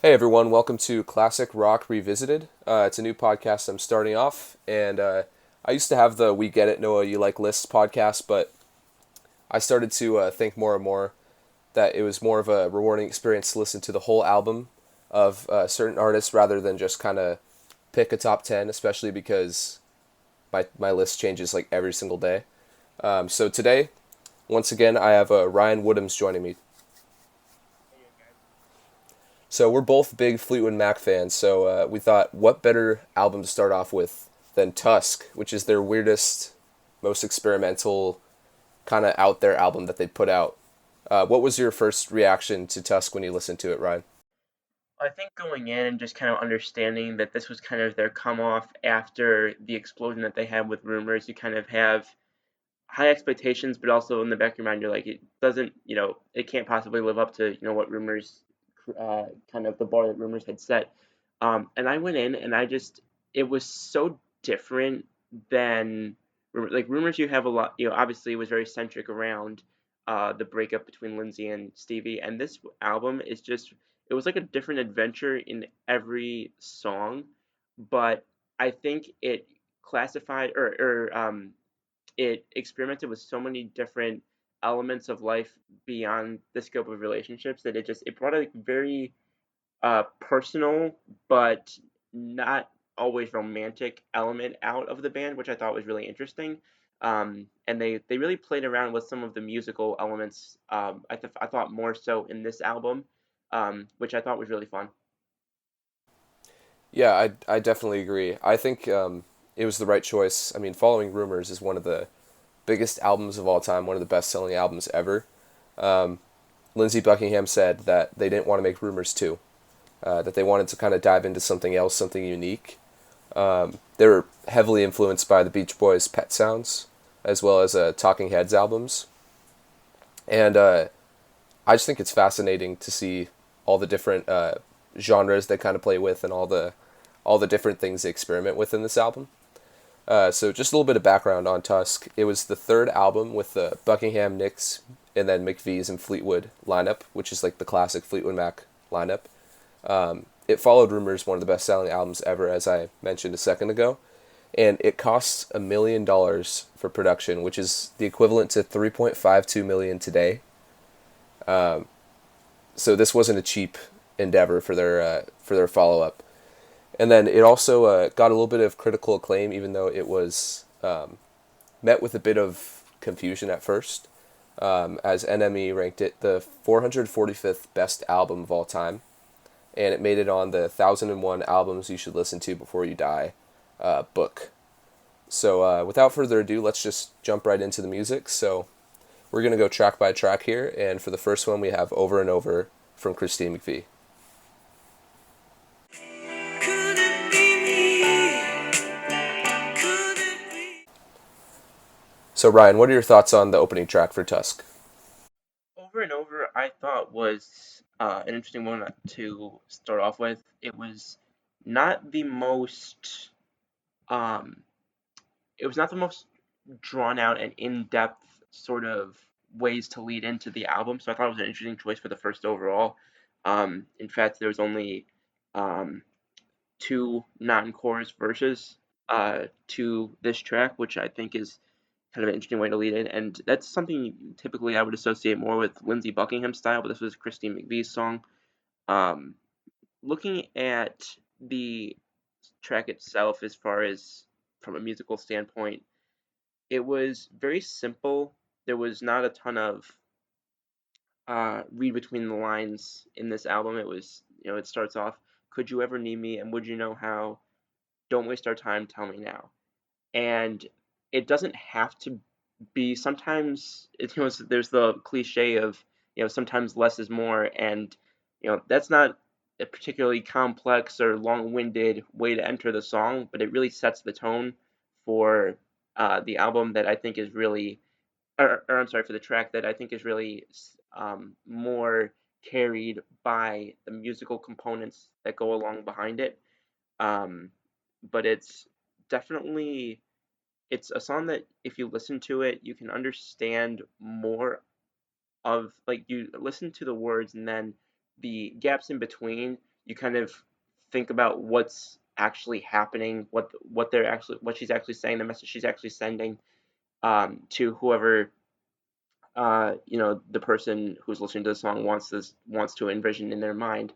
Hey everyone, welcome to Classic Rock Revisited. It's a new podcast I'm starting off, and I used to have the We Get It, Noah, You Like Lists podcast, but I started to think more and more that it was more of a rewarding experience to listen to the whole album of certain artists rather than just kind of pick a top 10, especially because my list changes like every single day. So today, once again, I have Ryan Woodhams joining me. So we're both big Fleetwood Mac fans. So we thought, what better album to start off with than Tusk, which is their weirdest, most experimental, kind of out there album that they put out. What was your first reaction to Tusk when you listened to it, Ryan? I think going in and just kind of understanding that this was kind of their come off after the explosion that they had with Rumors, you kind of have high expectations, but also in the back of your mind, you're like, it doesn't, it can't possibly live up to, what Rumors, kind of the bar that Rumors had set. And I went in and it was so different than, like Rumors, you have a lot, obviously it was very centric around the breakup between Lindsay and Stevie. And this album is just, it was like a different adventure in every song, but I think it classified or it experimented with so many different elements of life beyond the scope of relationships that it brought a very personal but not always romantic element out of the band, which I thought was really interesting. And they really played around with some of the musical elements. I thought more so in this album, which I thought was really fun. Yeah, I definitely agree. I think it was the right choice. I mean, Following Rumors is one of the biggest albums of all time, one of the best selling albums ever. Um, Lindsey Buckingham said that they didn't want to make Rumors 2, that they wanted to kind of dive into something else, something unique. They were heavily influenced by the Beach Boys' Pet Sounds, as well as Talking Heads albums. And I just think it's fascinating to see all the different genres they kind of play with and all the different things they experiment with in this album. So just a little bit of background on Tusk. It was the third album with the Buckingham, Nicks, and then McVie's and Fleetwood lineup, which is like the classic Fleetwood Mac lineup. It followed Rumors, one of the best-selling albums ever, as I mentioned a second ago, and it costs $1 million for production, which is the equivalent to 3.52 million today. So this wasn't a cheap endeavor for their follow up. And then it also got a little bit of critical acclaim, even though it was met with a bit of confusion at first, as NME ranked it the 445th best album of all time, and it made it on the 1001 albums you should listen to before you die book. So without further ado, let's just jump right into the music. So we're going to go track by track here, and for the first one, we have Over and Over from Christine McVie. Could it be me? Could it be? So, Ryan, what are your thoughts on the opening track for Tusk? Over and Over, I thought was an interesting one to start off with. It was not the most, um, it was not the most drawn out and in-depth sort of ways to lead into the album, so I thought it was an interesting choice for the first overall. In fact, there was only um, two non-chorus verses to this track, which I think is kind of an interesting way to lead in, and that's something typically I would associate more with Lindsey Buckingham style, but this was Christine McVie's song. Um, Looking at the track itself, as far as from a musical standpoint, it was very simple. There was not a ton of read between the lines in this album. It was, it starts off, "Could you ever need me, and would you know how? Don't waste our time, tell me now." And it doesn't have to be. Sometimes there's the cliche of, sometimes less is more, and that's not a particularly complex or long-winded way to enter the song, but it really sets the tone for the album that I think is really, or I'm sorry, for the track that I think is really more carried by the musical components that go along behind it. Um, but definitely it's a song that if you listen to it, you can understand more of, like, you listen to the words and then the gaps in between. you kind of think about what's actually happening, what she's actually saying, the message she's actually sending to whoever the person who's listening to the song wants to envision in their mind.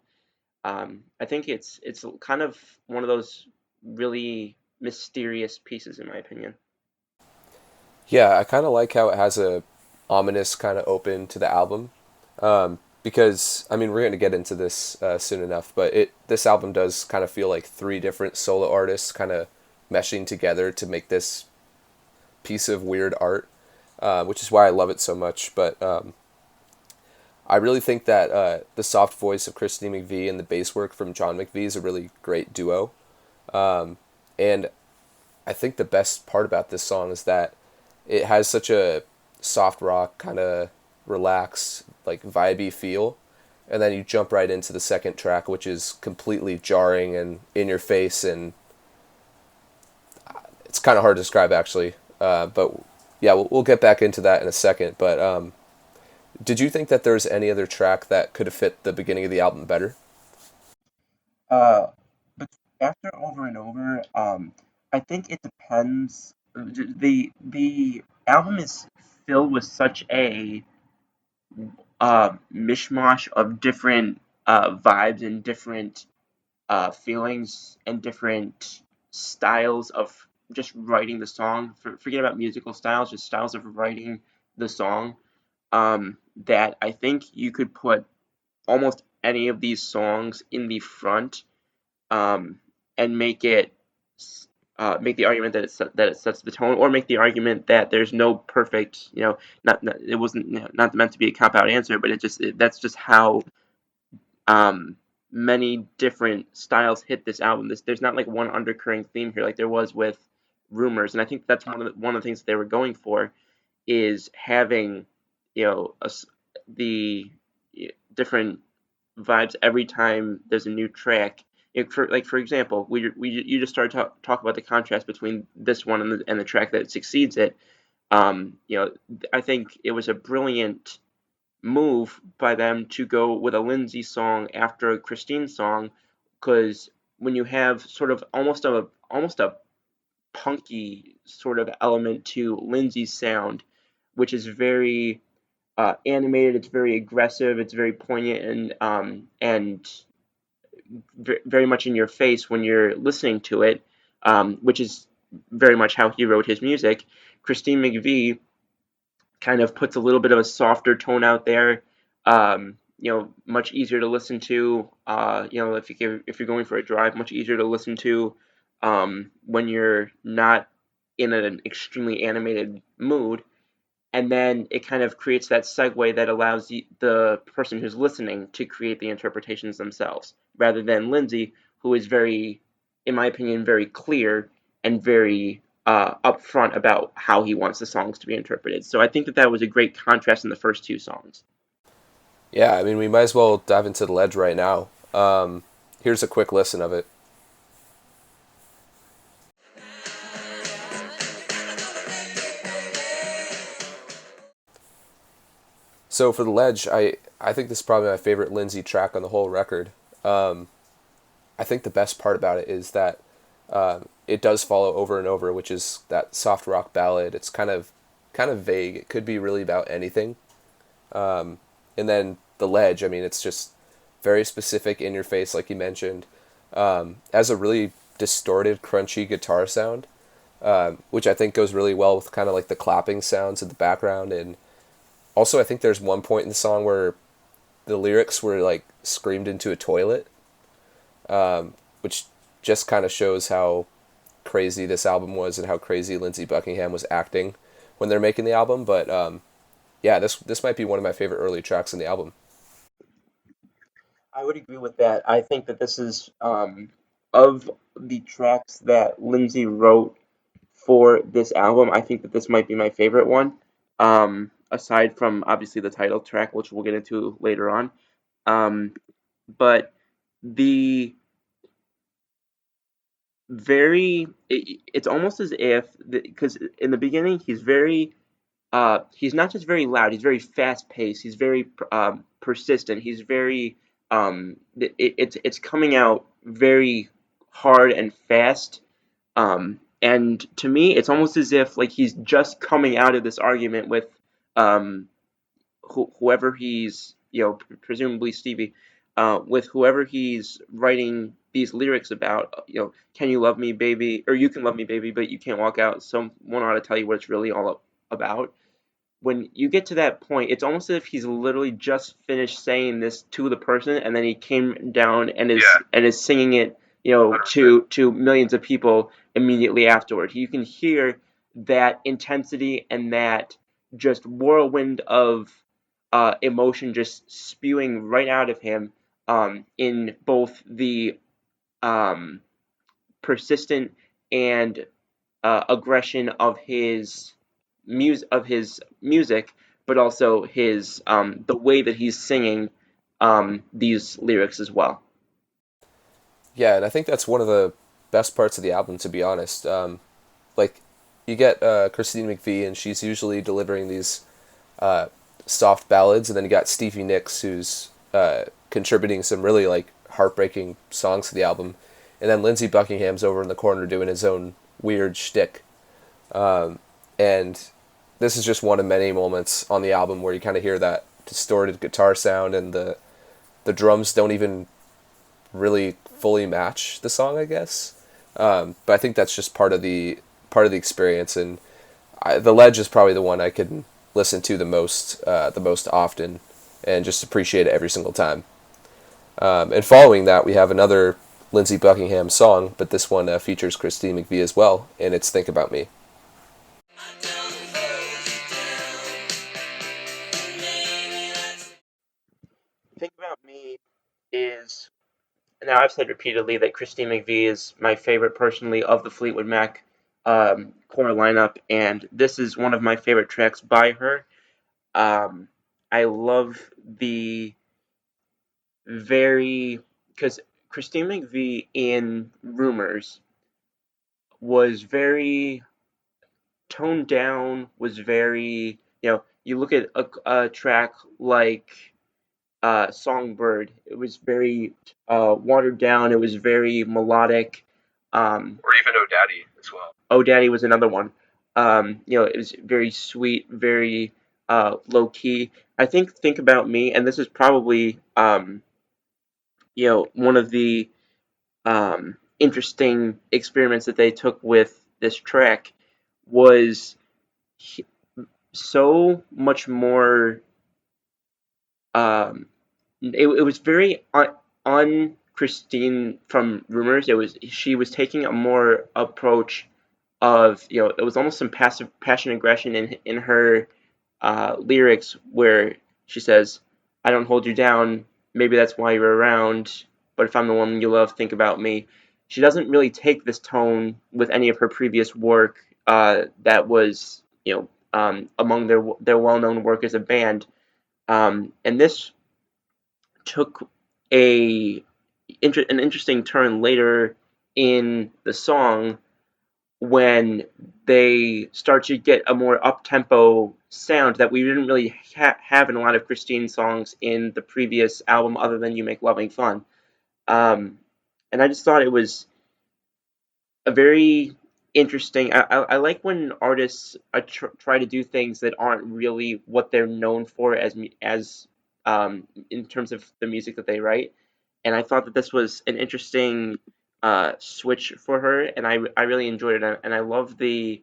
I think it's kind of one of those really mysterious pieces, in my opinion. Yeah, I kind of like how it has a ominous kind of open to the album, because I mean we're gonna get into this soon enough, but it this album does kind of feel like three different solo artists kind of meshing together to make this piece of weird art, which is why I love it so much. But I really think that the soft voice of Christine McVie and the bass work from John McVie is a really great duo. And I think the best part about this song is that it has such a soft rock kind of relaxed, like vibey feel, and then you jump right into the second track, which is completely jarring and in your face, and it's kind of hard to describe actually. But yeah, we'll get back into that in a second. But did you think that there's any other track that could have fit the beginning of the album better? Uh, but after over and over, I think it depends. The album is filled with such a mishmash of different vibes and different feelings and different styles of just writing the song. Forget about musical styles, just styles of writing the song. That I think you could put almost any of these songs in the front, and make the argument that it sets the tone, or make the argument that there's no perfect, not it wasn't, not meant to be a cop out answer, but that's just how um, many different styles hit this album. There's not like one undercurring theme here, like there was with Rumors, and I think that's one of the things that they were going for, is having, you know, the different vibes every time there's a new track. For example, you just started to talk about the contrast between this one and the track that succeeds it. I think it was a brilliant move by them to go with a Lindsay song after a Christine song, because when you have sort of almost a punky sort of element to Lindsay's sound, which is very animated, it's very aggressive, it's very poignant, and very much in your face when you're listening to it, which is very much how he wrote his music. Christine McVie kind of puts a little bit of a softer tone out there. Much easier to listen to. If you're going for a drive, much easier to listen to when you're not in an extremely animated mood. And then it kind of creates that segue that allows the person who's listening to create the interpretations themselves, rather than Lindsay, who is very, in my opinion, very clear and very upfront about how he wants the songs to be interpreted. So I think that was a great contrast in the first two songs. Yeah, I mean we might as well dive into the ledge right now. Here's a quick listen of it. So for the ledge, I think this is probably my favorite Lindsay track on the whole record. I think the best part about it is that it does follow over and over, which is that soft rock ballad. It's kind of vague. It could be really about anything. And then the ledge. I mean, it's just very specific, in your face, like you mentioned. Has a really distorted, crunchy guitar sound, which I think goes really well with kind of like the clapping sounds in the background. And also, I think there's one point in the song where the lyrics were like screamed into a toilet, which just kind of shows how crazy this album was and how crazy Lindsey Buckingham was acting when they're making the album. But yeah, this might be one of my favorite early tracks in the album. I would agree with that. I think that this is, of the tracks that Lindsay wrote for this album, I think that this might be my favorite one. Aside from obviously the title track, which we'll get into later on. Um, but the it's almost as if, because in the beginning he's not just very loud, he's very fast paced, he's very persistent, he's very it's coming out very hard and fast. And to me, it's almost as if like he's just coming out of this argument with um, whoever he's, presumably Stevie, with whoever he's writing these lyrics about. Can you love me, baby, or you can love me, baby, but you can't walk out. Someone ought to tell you what it's really all about. When you get to that point, it's almost as if he's literally just finished saying this to the person, and then he came down and is singing it, to millions of people immediately afterward. You can hear that intensity and that just whirlwind of emotion just spewing right out of him, in both the um, persistent and aggression of his music, but also his the way that he's singing these lyrics as well. Yeah, and I think that's one of the best parts of the album, to be honest. Like, you get Christine McVie, and she's usually delivering these uh, soft ballads, and then you got Stevie Nicks, who's contributing some really like heartbreaking songs to the album, and then Lindsey Buckingham's over in the corner doing his own weird shtick. And this is just one of many moments on the album where you kind of hear that distorted guitar sound, and the drums don't even really fully match the song, I guess. But I think that's just part of the experience, and the Ledge is probably the one I can listen to the most often, and just appreciate it every single time. And following that, we have another Lindsey Buckingham song, but this one features Christine McVie as well, and it's "Think About Me." Think About Me is, now I've said repeatedly that Christine McVie is my favorite personally of the Fleetwood Mac core lineup, and this is one of my favorite tracks by her. Um, I love the very, because Christine McVie in Rumors was very toned down, was very, you look at a track like Songbird, it was very watered down, it was very melodic. Or even "Oh Daddy" as well. Oh Daddy was another one. It was very sweet, very low key. I think About Me, and this is probably one of the interesting experiments that they took with this track was so much more. Um, it was very on Christine from Rumors. She was taking a more approach of, it was almost some passive passion aggression in her lyrics, where she says, "I don't hold you down. Maybe that's why you're around. But if I'm the one you love, think about me." She doesn't really take this tone with any of her previous work that was, among their well-known work as a band. And this took a an interesting turn later in the song, when they start to get a more up-tempo sound that we didn't really have in a lot of Christine songs in the previous album, other than "You Make Loving Fun." Um, and I just thought it was a very interesting. I like when artists try to do things that aren't really what they're known for as in terms of the music that they write. And I thought that this was an interesting switch for her, and I really enjoyed it, and I love the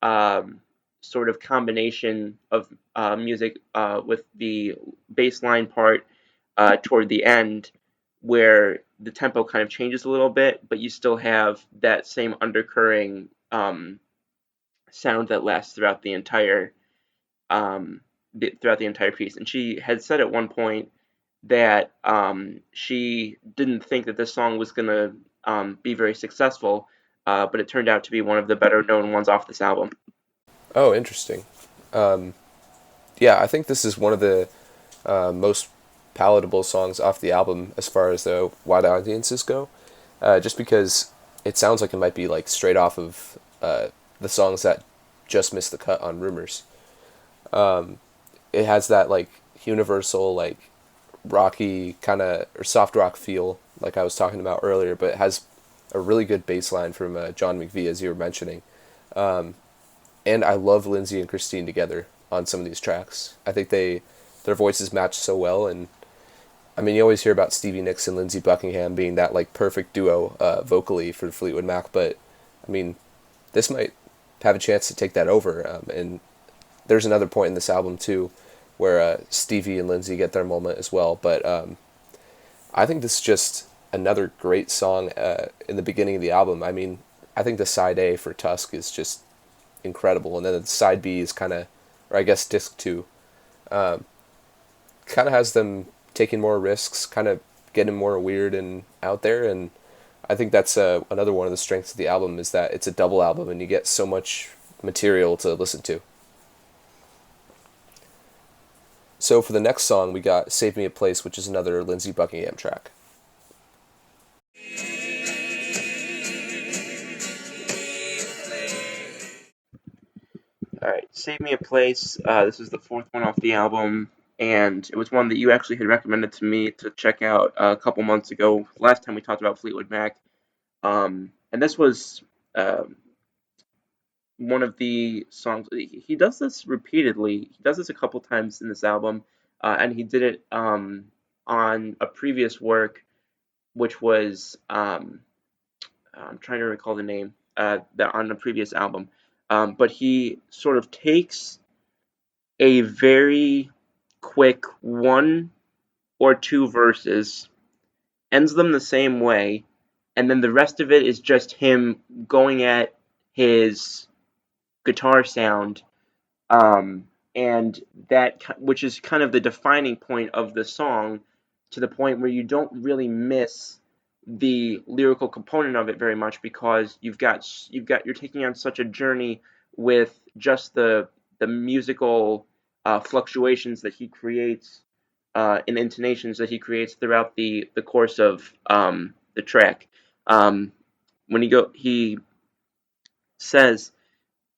um, sort of combination of music with the bass line part toward the end, where the tempo kind of changes a little bit, but you still have that same undercurring sound that lasts throughout the entire piece. And she had said at one point that she didn't think that this song was gonna be very successful, but it turned out to be one of the better known ones off this album. Oh, interesting. Um, yeah, I think this is one of the most palatable songs off the album as far as the wide audiences go. Just because it sounds like it might be like straight off of the songs that just missed the cut on Rumors. It has that like universal like rocky kind of or soft rock feel, like I was talking about earlier, but it has a really good bass line from John McVie, as you were mentioning. And I love Lindsay and Christine together on some of these tracks. I think their voices match so well, and I mean, you always hear about Stevie Nicks and Lindsey Buckingham being that like perfect duo vocally for Fleetwood Mac, but I mean, this might have a chance to take that over. And there's another point in this album too, where Stevie and Lindsey get their moment as well. But I think this is just another great song in the beginning of the album. I mean, I think the side A for Tusk is just incredible, and then the side B is kind of, or I guess disc 2, kind of has them taking more risks, kind of getting more weird and out there, and I think that's another one of the strengths of the album, is that it's a double album and you get so much material to listen to. So for the next song, we got Save Me a Place, which is another Lindsey Buckingham track. Alright, Save Me a Place. This is the fourth one off the album, and it was one that you actually had recommended to me to check out a couple months ago, last time we talked about Fleetwood Mac. And this was one of the songs. He does this repeatedly. He does this a couple times in this album, and he did it on a previous work, which was I'm trying to recall the name that on the previous album. But he sort of takes a very quick one or two verses, ends them the same way, and then the rest of it is just him going at his guitar sound, and that, which is kind of the defining point of the song, to the point where you don't really miss the lyrical component of it very much, because you're taking on such a journey with just the musical fluctuations that he creates, and intonations that he creates throughout the course of the track. When he says,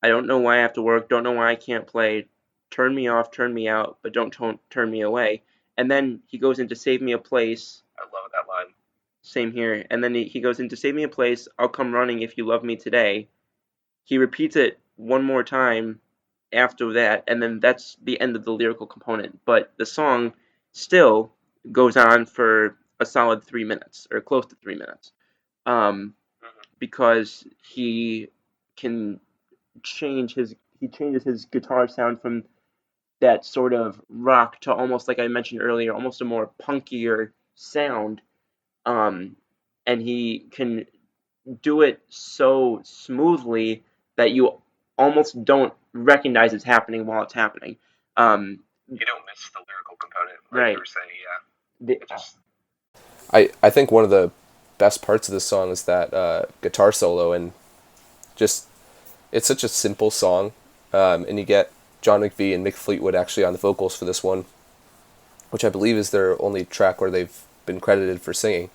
"I don't know why I have to work, don't know why I can't play, turn me off, turn me out, but don't turn me away." And then he goes into Save Me a Place. I love that line. Same here. And then he goes into Save Me a Place, I'll come running if you love me today. He repeats it one more time after that, and then that's the end of the lyrical component. But the song still goes on for a solid 3 minutes, or close to 3 minutes, because he changes his guitar sound from that sort of rock to almost, like I mentioned earlier, almost a more punkier sound, and he can do it so smoothly that you almost don't recognize it's happening while it's happening. You don't miss the lyrical component, like right. You were saying, yeah. I think one of the best parts of this song is that guitar solo, and just, it's such a simple song, and you get John McVie and Mick Fleetwood actually on the vocals for this one, which I believe is their only track where they've been credited for singing.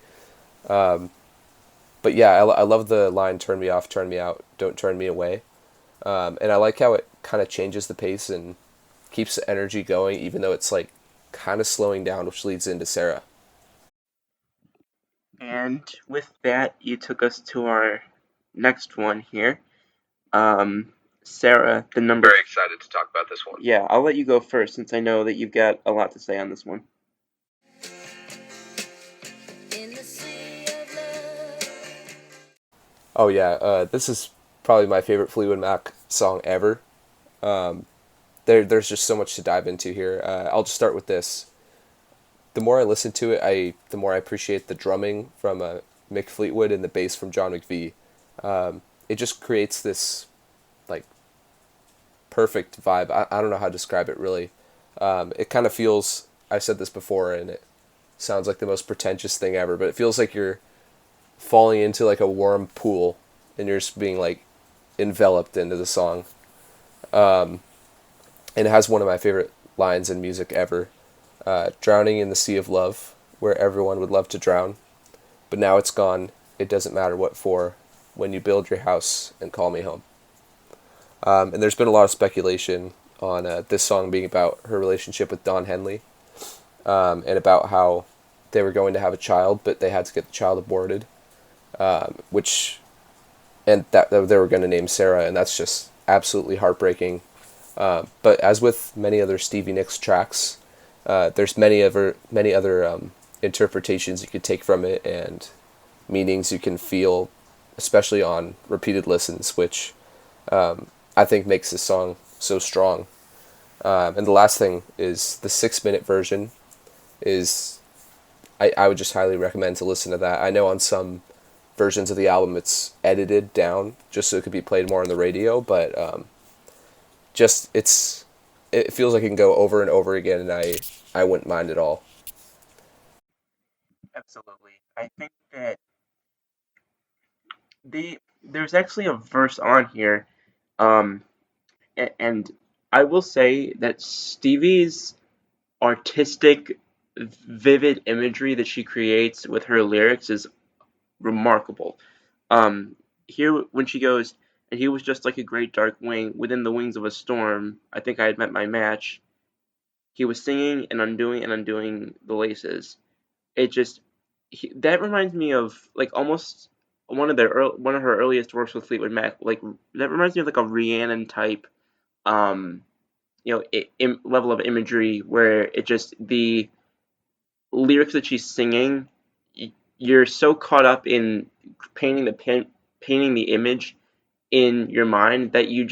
But yeah, I love the line, "Turn me off, turn me out, don't turn me away." And I like how it kind of changes the pace and keeps the energy going, even though it's like kind of slowing down, which leads into Sarah. And with that, you took us to our next one here. Sarah, the number... Very excited to talk about this one. Yeah, I'll let you go first, since I know that you've got a lot to say on this one. Oh yeah, this is probably my favorite Fleetwood Mac song ever. There's just so much to dive into here. I'll just start with this. The more I listen to it, the more I appreciate the drumming from Mick Fleetwood and the bass from John McVie. It just creates this like perfect vibe. I don't know how to describe it really. It kind of feels, I said this before, and it sounds like the most pretentious thing ever, but it feels like you're falling into like a warm pool and you're just being like enveloped into the song. And it has one of my favorite lines in music ever. Drowning in the sea of love, where everyone would love to drown, but now it's gone, it doesn't matter what for, when you build your house and call me home. And there's been a lot of speculation on this song being about her relationship with Don Henley. and about how they were going to have a child, but they had to get the child aborted, which and that they were going to name Sarah, and that's just absolutely heartbreaking. But as with many other Stevie Nicks tracks, there's many other interpretations you could take from it and meanings you can feel, especially on repeated listens, which I think makes this song so strong. And the last thing is the 6 minute version is I would just highly recommend to listen to that. I know on some versions of the album it's edited down just so it could be played more on the radio, but just it feels like it can go over and over again, and I wouldn't mind at all. Absolutely. I think that there's actually a verse on here, um, and I will say that Stevie's artistic, vivid imagery that she creates with her lyrics is remarkable. Here, when she goes, and he was just like a great dark wing within the wings of a storm, I think I had met my match. He was singing and undoing the laces. It just that reminds me of like almost one of her earliest works with Fleetwood Mac. Like that reminds me of like a Rhiannon type, um, level of imagery where it just the lyrics that she's singing, you're so caught up in painting painting the image in your mind that you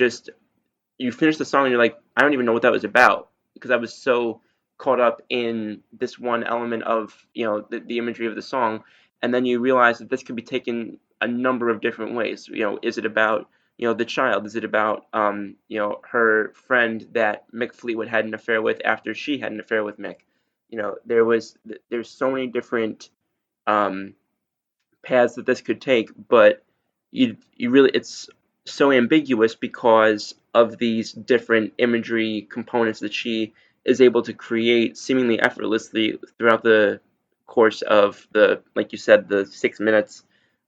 finish the song and you're like, I don't even know what that was about because I was so caught up in this one element of the imagery of the song, and then you realize that this could be taken a number of different ways. Is it about the child? Is it about her friend that Mick Fleetwood had an affair with after she had an affair with Mick? There's so many different um, paths that this could take, but you really it's so ambiguous because of these different imagery components that she is able to create seemingly effortlessly throughout the course of the, like you said, the 6 minutes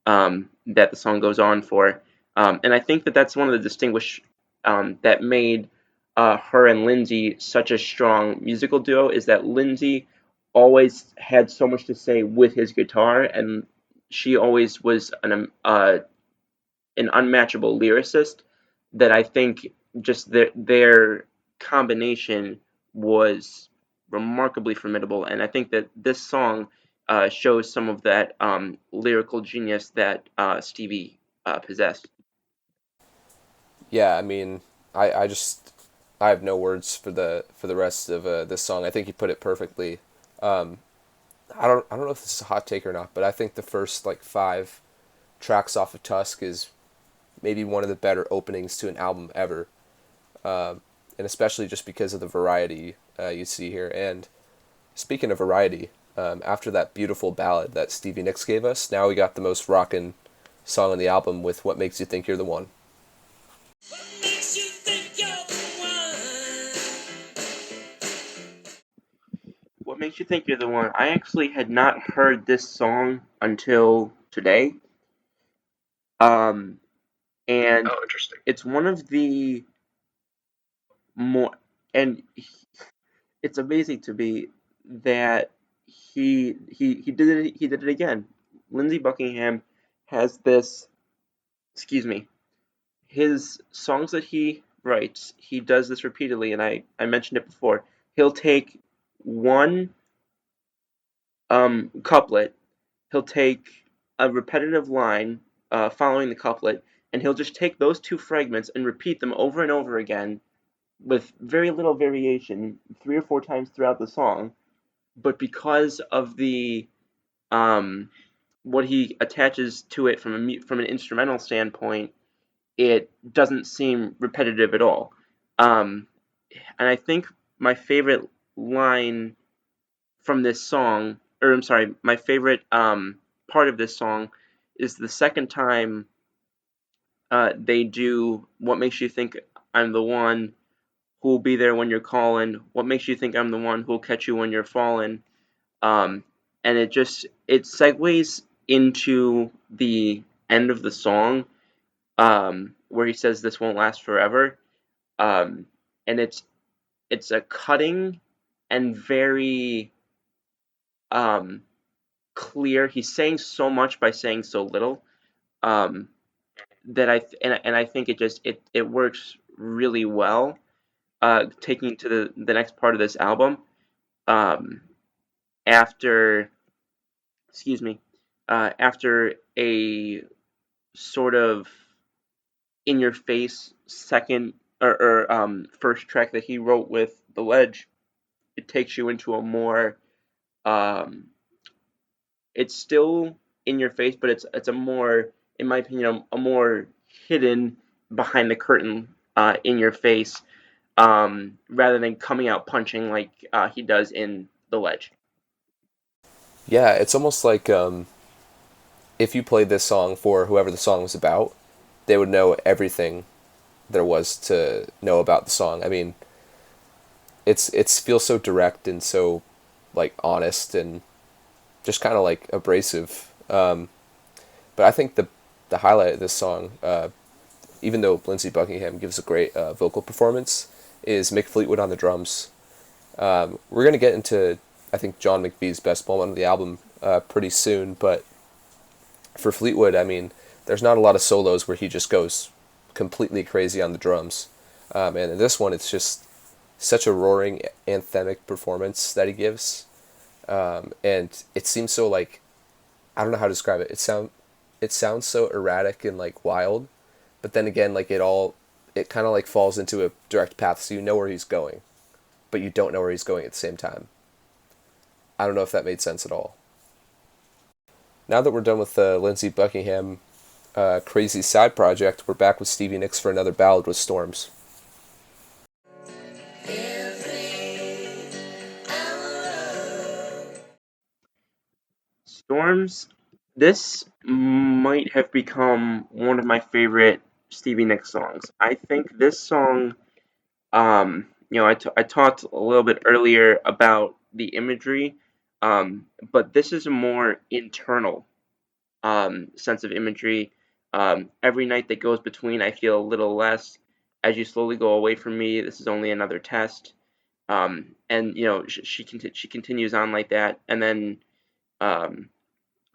that the song goes on for. And I think that that's one of the distinguish that made her and Lindsay such a strong musical duo is that Lindsay always had so much to say with his guitar, and she always was an unmatchable lyricist that I think just their combination was remarkably formidable, and I think that this song shows some of that lyrical genius that Stevie possessed. Yeah, I mean, I just I have no words for the rest of this song. I think you put it perfectly. Um, I don't know if this is a hot take or not, but I think the first like 5 tracks off of Tusk is maybe one of the better openings to an album ever, and especially just because of the variety you see here. And speaking of variety, after that beautiful ballad that Stevie Nicks gave us, now we got the most rockin' song on the album with "What Makes You Think You're the One." What makes you think you're the one? What makes you think you're the one? I actually had not heard this song until today. Um, and Oh, interesting. it's one of the more, and it's amazing to me that he did it again. Lindsey Buckingham has this, excuse me, his songs that he writes, he does this repeatedly, and I mentioned it before. He'll take one couplet, he'll take a repetitive line following the couplet, and he'll just take those two fragments and repeat them over and over again with very little variation, 3 or 4 times throughout the song. But because of the what he attaches to it from an instrumental standpoint, it doesn't seem repetitive at all. Um, and I think my favorite line from this song, or I'm sorry, my favorite part of this song is the second time they do "What Makes You Think I'm the One Who'll Be There When You're Calling." What makes you think I'm the one who'll catch you when you're falling? Um, and it segues into the end of the song, where he says this won't last forever. Um, and it's a cutting and very clear. He's saying so much by saying so little. That I think it works really well. Taking to the next part of this album, um, after excuse me, after a sort of in your face second or first track that he wrote with The Ledge, it takes you into a more um, it's still in your face, but it's a more, in my opinion, a more hidden behind the curtain in your face, rather than coming out punching like he does in The Ledge. Yeah, it's almost like if you played this song for whoever the song was about, they would know everything there was to know about the song. I mean, it's feels so direct and so like honest and just kind of like abrasive. But I think the highlight of this song, even though Lindsey Buckingham gives a great vocal performance, is Mick Fleetwood on the drums. We're gonna get into I think John McVie's best moment of the album pretty soon, but for Fleetwood, I mean, there's not a lot of solos where he just goes completely crazy on the drums. And in this one, it's just such a roaring, anthemic performance that he gives. And it seems so like, I don't know how to describe it. It sounds so erratic and like wild, but then again, like it kind of like falls into a direct path, so you know where he's going, but you don't know where he's going at the same time. I don't know if that made sense at all. Now that we're done with the Lindsey Buckingham crazy side project, we're back with Stevie Nicks for another ballad with Storms. Storms. This might have become one of my favorite Stevie Nicks songs. I think this song, I talked a little bit earlier about the imagery, but this is a more internal sense of imagery. Every night that goes between, I feel a little less. As you slowly go away from me, this is only another test. And she continues on like that, and then um,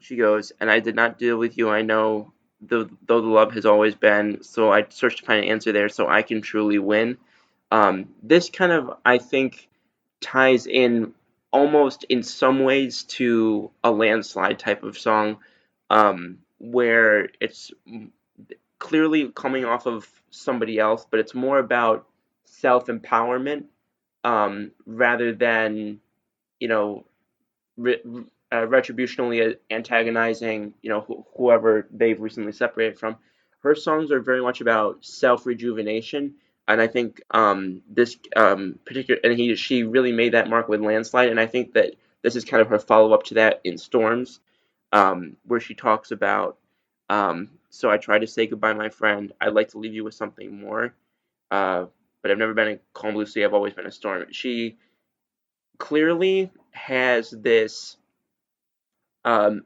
she goes, and I did not deal with you. I know, though the love has always been. So I searched to find an answer there, so I can truly win. This kind of, I think, ties in almost in some ways to a landslide type of song, where it's clearly coming off of somebody else, but it's more about self empowerment, rather than you know re- retributionally antagonizing whoever they've recently separated from. Her songs are very much about self rejuvenation, and I think this particular and she really made that mark with Landslide, and I think that this is kind of her follow up to that in Storms, where she talks about so I tried to say goodbye, my friend. I'd like to leave you with something more, uh, but I've never been a calm blue sea. I've always been a storm. She clearly has this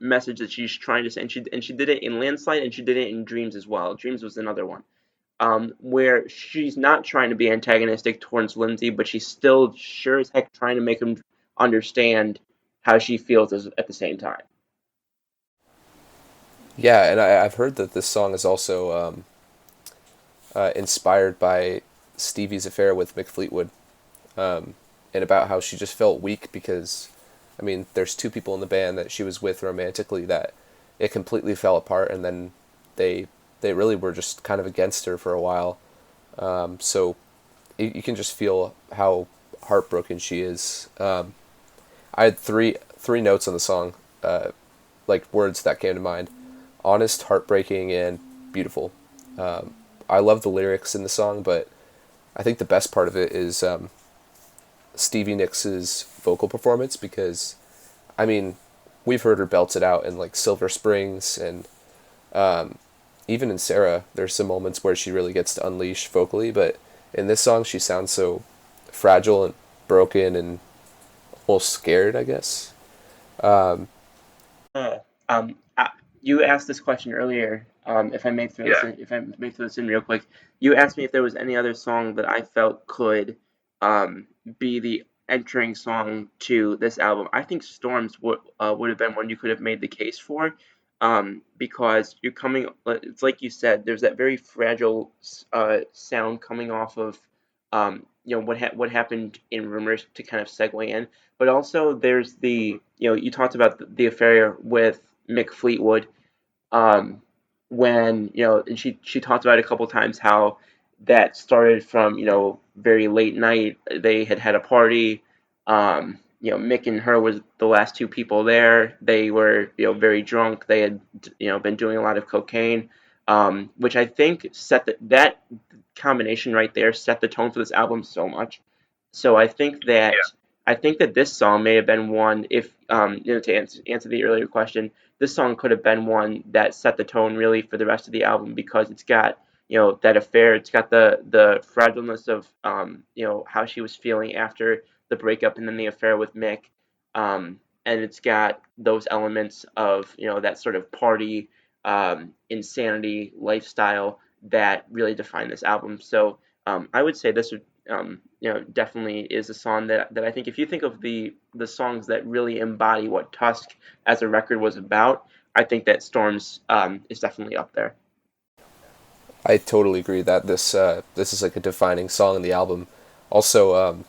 message that she's trying to say, and she did it in Landslide, and she did it in Dreams as well. Dreams was another one, where she's not trying to be antagonistic towards Lindsey, but she's still sure as heck trying to make him understand how she feels at the same time. Yeah, and I've heard that this song is also inspired by Stevie's affair with Mick Fleetwood, and about how she just felt weak because, I mean, there's two people in the band that she was with romantically that it completely fell apart, and then they they really were just kind of against her for a while. So you can just feel how heartbroken she is. I had three notes on the song, like words that came to mind: honest, heartbreaking, and beautiful. I love the lyrics in the song, but I think the best part of it is Stevie Nicks' vocal performance, because, I mean, we've heard her belt it out in like Silver Springs, and even in Sarah, there's some moments where she really gets to unleash vocally, but in this song she sounds so fragile and broken and almost scared, I guess. Um, Uh, you asked this question earlier. If I may throw this in, if I may throw this in real quick, you asked me if there was any other song that I felt could be the entering song to this album. I think Storms would have been one you could have made the case for, because you're coming. It's like you said. There's that very fragile sound coming off of what happened in Rumors to kind of segue in, but also there's the you talked about the affair with Mick Fleetwood, um, when and she talked about it a couple times how that started from very late night. They had a party. Mick and her was the last two people there. They were very drunk. They had been doing a lot of cocaine, which I think set that combination right there set the tone for this album so much. So I think that this song may have been one, if to answer the earlier question, this song could have been one that set the tone really for the rest of the album, because it's got that affair. It's got the fragileness of how she was feeling after the breakup, and then the affair with Mick, and it's got those elements of that sort of party, insanity lifestyle that really define this album. So I would say this would definitely is a song that I think, if you think of the songs that really embody what Tusk as a record was about, I think that Storms is definitely up there. I totally agree that this is like a defining song in the album. Also,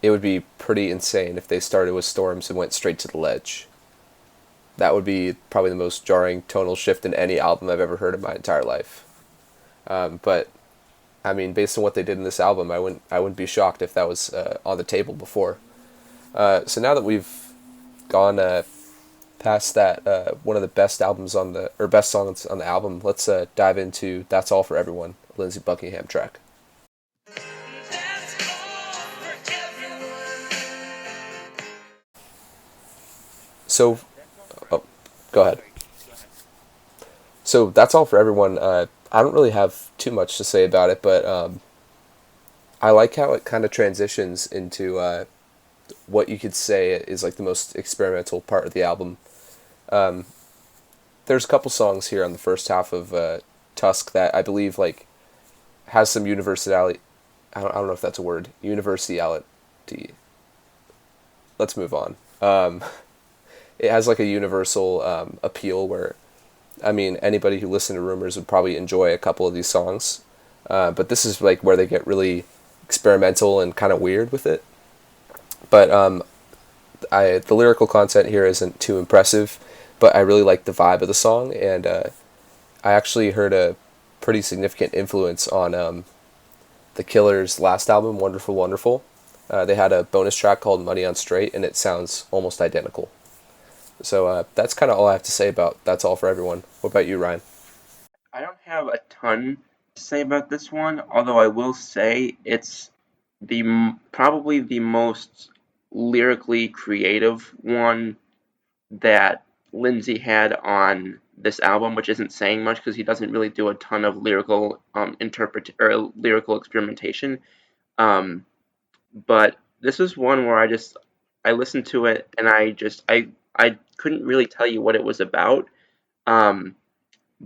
it would be pretty insane if they started with Storms and went straight to The Ledge. That would be probably the most jarring tonal shift in any album I've ever heard in my entire life. But I mean, based on what they did in this album, I wouldn't be shocked if that was on the table before. So now that we've gone past that, one of the best best songs on the album, let's dive into "That's All for Everyone," Lindsey Buckingham track. So, oh, go ahead. So that's all for everyone. I don't really have too much to say about it, but I like how it kind of transitions into what you could say is like the most experimental part of the album. There's a couple songs here on the first half of Tusk that I believe like has some universality. I don't know if that's a word. Universality. Let's move on. It has like a universal appeal where, I mean, anybody who listened to Rumors would probably enjoy a couple of these songs. But this is like where they get really experimental and kind of weird with it. But the lyrical content here isn't too impressive, but I really like the vibe of the song, and I actually heard a pretty significant influence on the Killers' last album, Wonderful Wonderful. They had a bonus track called Money on Straight, and it sounds almost identical. So that's kind of all I have to say about That's All for Everyone. What about you, Ryan? I don't have a ton to say about this one, although I will say it's probably the most lyrically creative one that Lindsey had on this album, which isn't saying much because he doesn't really do a ton of lyrical lyrical experimentation. But this is one where I listened to it, and I couldn't really tell you what it was about. Um,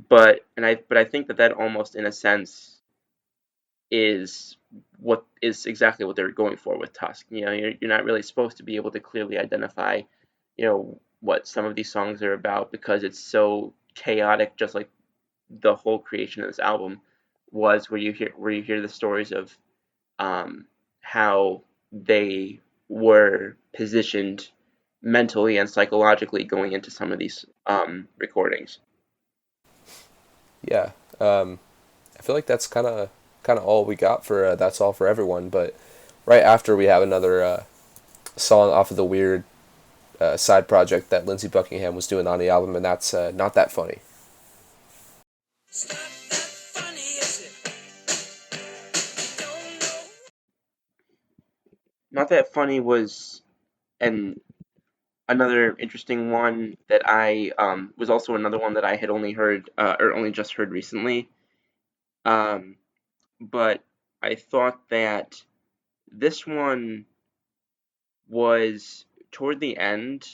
but I think that almost in a sense is exactly what they're going for with Tusk. You're not really supposed to be able to clearly identify, what some of these songs are about, because it's so chaotic, just like the whole creation of this album was, where you hear the stories of how they were positioned mentally and psychologically going into some of these recordings. Yeah, I feel like that's kind of all we got for That's All for Everyone. But right after we have another song off of the weird side project that Lindsey Buckingham was doing on the album, and that's Not That Funny. Not That Funny was an another interesting one that I was also another one that I had only heard or only just heard recently. But I thought that this one was toward the end.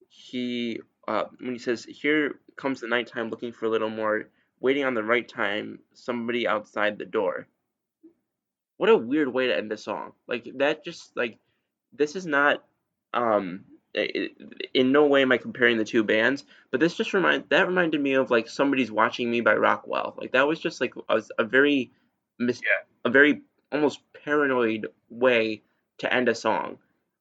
He when he says, "Here comes the nighttime, looking for a little more, waiting on the right time, somebody outside the door." What a weird way to end the song. Like that, just like this is not in no way am I comparing the two bands, but this just reminded me of like Somebody's Watching Me by Rockwell. Like that was just like a very Yeah. a very almost paranoid way to end a song,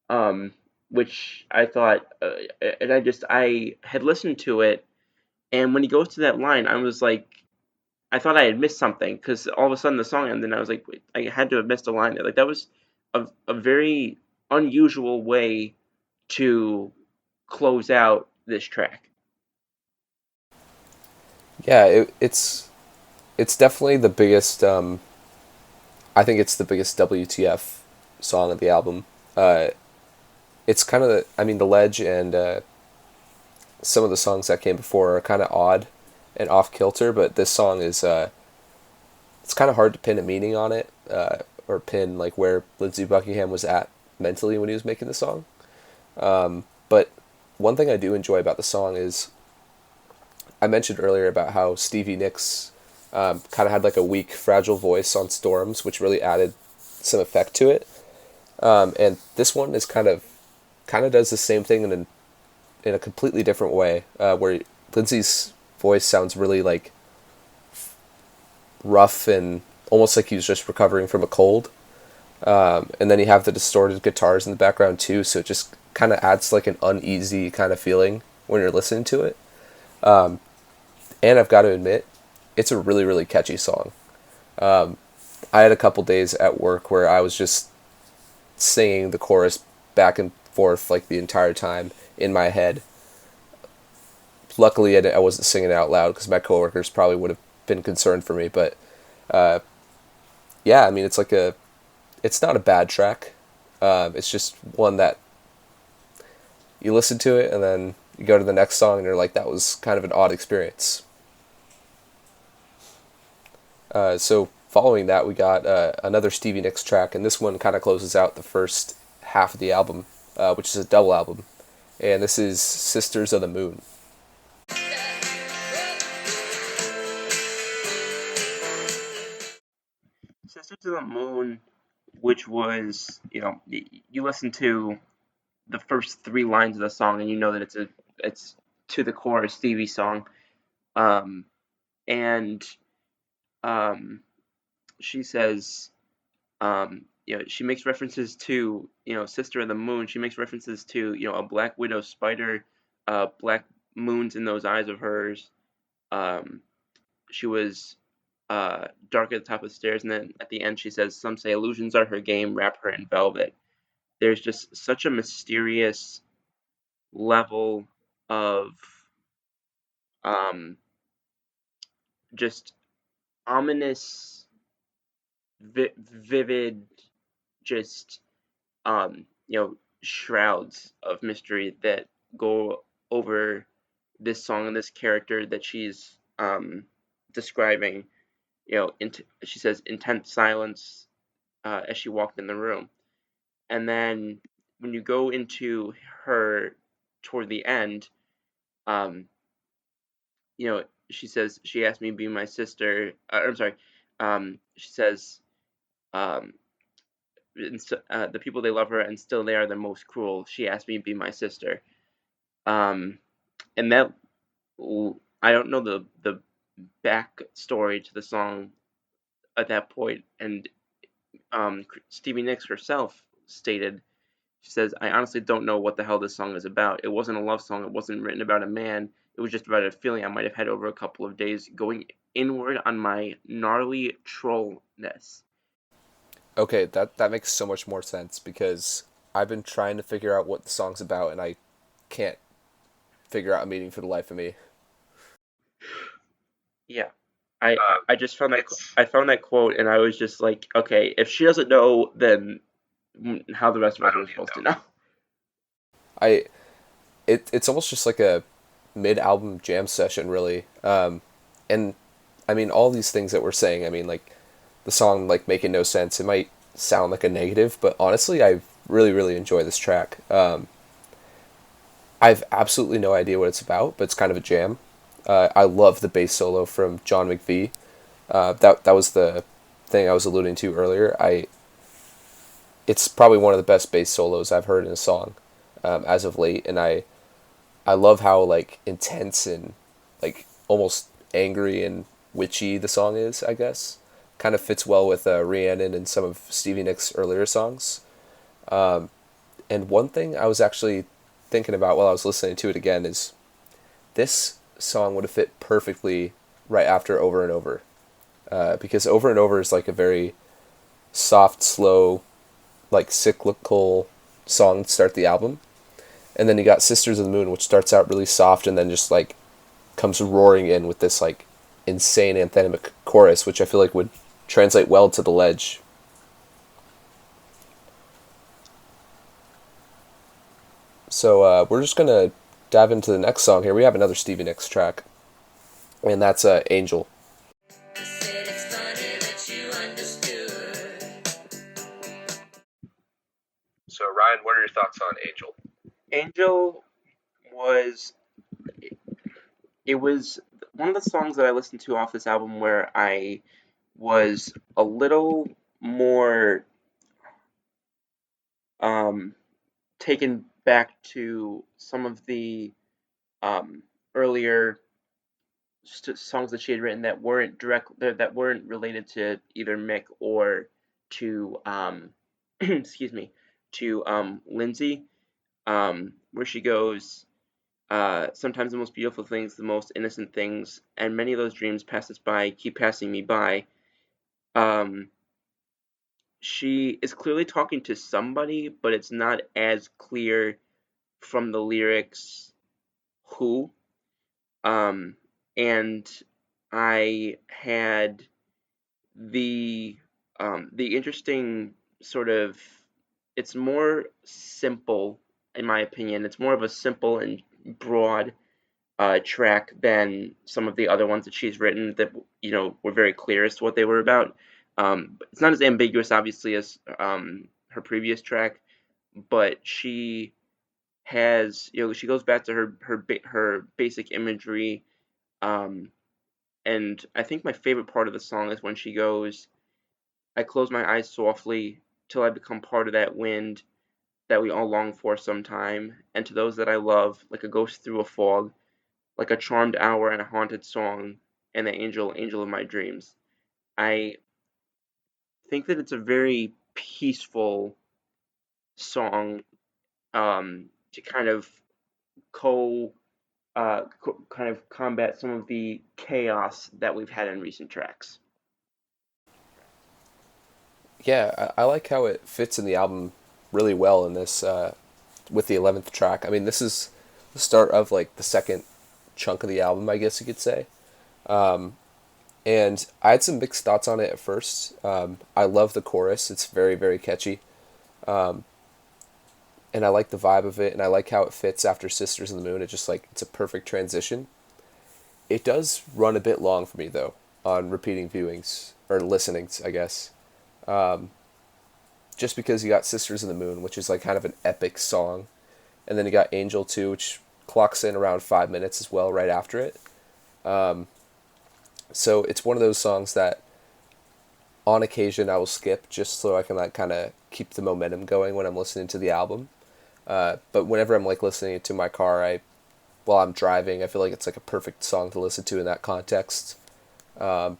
um, which I thought, and I had listened to it, and when he goes to that line, I was like, I thought I had missed something because all of a sudden the song ended, and I was like, wait, I had to have missed a line there. Like that was a very unusual way to close out this track. Yeah, it's definitely the biggest. I think it's the biggest WTF song of the album. Uh, it's kind of, I mean, The Ledge and some of the songs that came before are kind of odd and off kilter, but this song is it's kind of hard to pin a meaning on it, or pin like where Lindsey Buckingham was at mentally when he was making the song. But one thing I do enjoy about the song is I mentioned earlier about how Stevie Nicks kind of had like a weak, fragile voice on Storms, which really added some effect to it. And this one is kind of does the same thing in a completely different way, where Lindsey's voice sounds really like rough and almost like he's just recovering from a cold. And then you have the distorted guitars in the background too, so it just kind of adds like an uneasy kind of feeling when you're listening to it. And I've got to admit, it's a really, really catchy song. I had a couple days at work where I was just singing the chorus back and forth like the entire time in my head. Luckily, I wasn't singing it out loud because my coworkers probably would have been concerned for me. But yeah, I mean, it's not a bad track. It's just one that you listen to it and then you go to the next song and you're like, that was kind of an odd experience. So following that, we got another Stevie Nicks track, and this one kind of closes out the first half of the album, which is a double album. And this is Sisters of the Moon. Sisters of the Moon, which was, you listen to the first three lines of the song and you know that it's to the core a Stevie song. And she says, she makes references to, Sister of the Moon. She makes references to, a black widow spider, black moons in those eyes of hers. She was dark at the top of the stairs, and then at the end she says, "Some say illusions are her game. Wrap her in velvet." There's just such a mysterious level of um, just ominous, vivid, just shrouds of mystery that go over this song and this character that she's describing. She says intense silence as she walked in the room, and then when you go into her toward the end, um, she says she asked me to be my sister. I'm sorry. She says um, the people they love her and still they are the most cruel. She asked me to be my sister. And that I don't know the back story to the song at that point, and Stevie Nicks herself stated, she says, "I honestly don't know what the hell this song is about. It wasn't a love song. It wasn't written about a man. It was just about a feeling I might have had over a couple of days going inward on my gnarly trollness." Okay, that makes so much more sense because I've been trying to figure out what the song's about and I can't figure out a meaning for the life of me. Yeah. I just found that quote and I was just like, okay, if she doesn't know, then how the rest of us are supposed to know. It's almost just like a mid-album jam session, really. And I mean, all these things that we're saying, I mean, like the song, like making no sense. It might sound like a negative, but honestly, I really, really enjoy this track. I've absolutely no idea what it's about, but it's kind of a jam. I love the bass solo from John McVie. That was the thing I was alluding to earlier. it's probably one of the best bass solos I've heard in a song as of late, and I love how like intense and like almost angry and witchy the song is. I guess kind of fits well with Rhiannon and some of Stevie Nicks' earlier songs. And one thing I was actually thinking about while I was listening to it again is this song would have fit perfectly right after Over and Over, because Over and Over is like a very soft, slow, like cyclical song to start the album. And then you got Sisters of the Moon, which starts out really soft and then just like comes roaring in with this like insane anthemic chorus, which I feel like would translate well to The Ledge. So we're just gonna dive into the next song here. We have another Stevie Nicks track, and that's Angel. So Ryan, what are your thoughts on Angel? Angel was it was one of the songs that I listened to off this album where I was a little more taken back to some of the earlier songs that she had written that weren't that weren't related to either Mick or to excuse me, to Lindsay, where she goes, sometimes the most beautiful things, the most innocent things, and many of those dreams pass us by, keep passing me by. Um, she is clearly talking to somebody, but it's not as clear from the lyrics who. Um, and I had the interesting sort of, it's more simple in my opinion. It's more of a simple and broad track than some of the other ones that she's written that were very clear as to what they were about. It's not as ambiguous, obviously, as her previous track, but she has she goes back to her basic imagery, um, and I think my favorite part of the song is when she goes, "I close my eyes softly till I become part of that wind that we all long for sometime, and to those that I love, like a ghost through a fog, like a charmed hour and a haunted song, and the angel, angel of my dreams." I think that it's a very peaceful song, to kind of co kind of combat some of the chaos that we've had in recent tracks. Yeah, I like how it fits in the album really well in this with the 11th track. I mean, this is the start of like the second chunk of the album, I guess you could say. And I had some mixed thoughts on it at first. I love the chorus; it's very, very catchy, and I like the vibe of it, and I like how it fits after Sisters in the Moon. It just like it's a perfect transition. It does run a bit long for me though on repeating viewings or listenings, I guess. Just because you got Sisters in the Moon, which is like kind of an epic song, and then you got Angel 2, which clocks in around 5 minutes as well, right after it. So it's one of those songs that on occasion I will skip just so I can like kind of keep the momentum going when I'm listening to the album. But whenever I'm like listening to my car, while I'm driving, I feel like it's like a perfect song to listen to in that context. And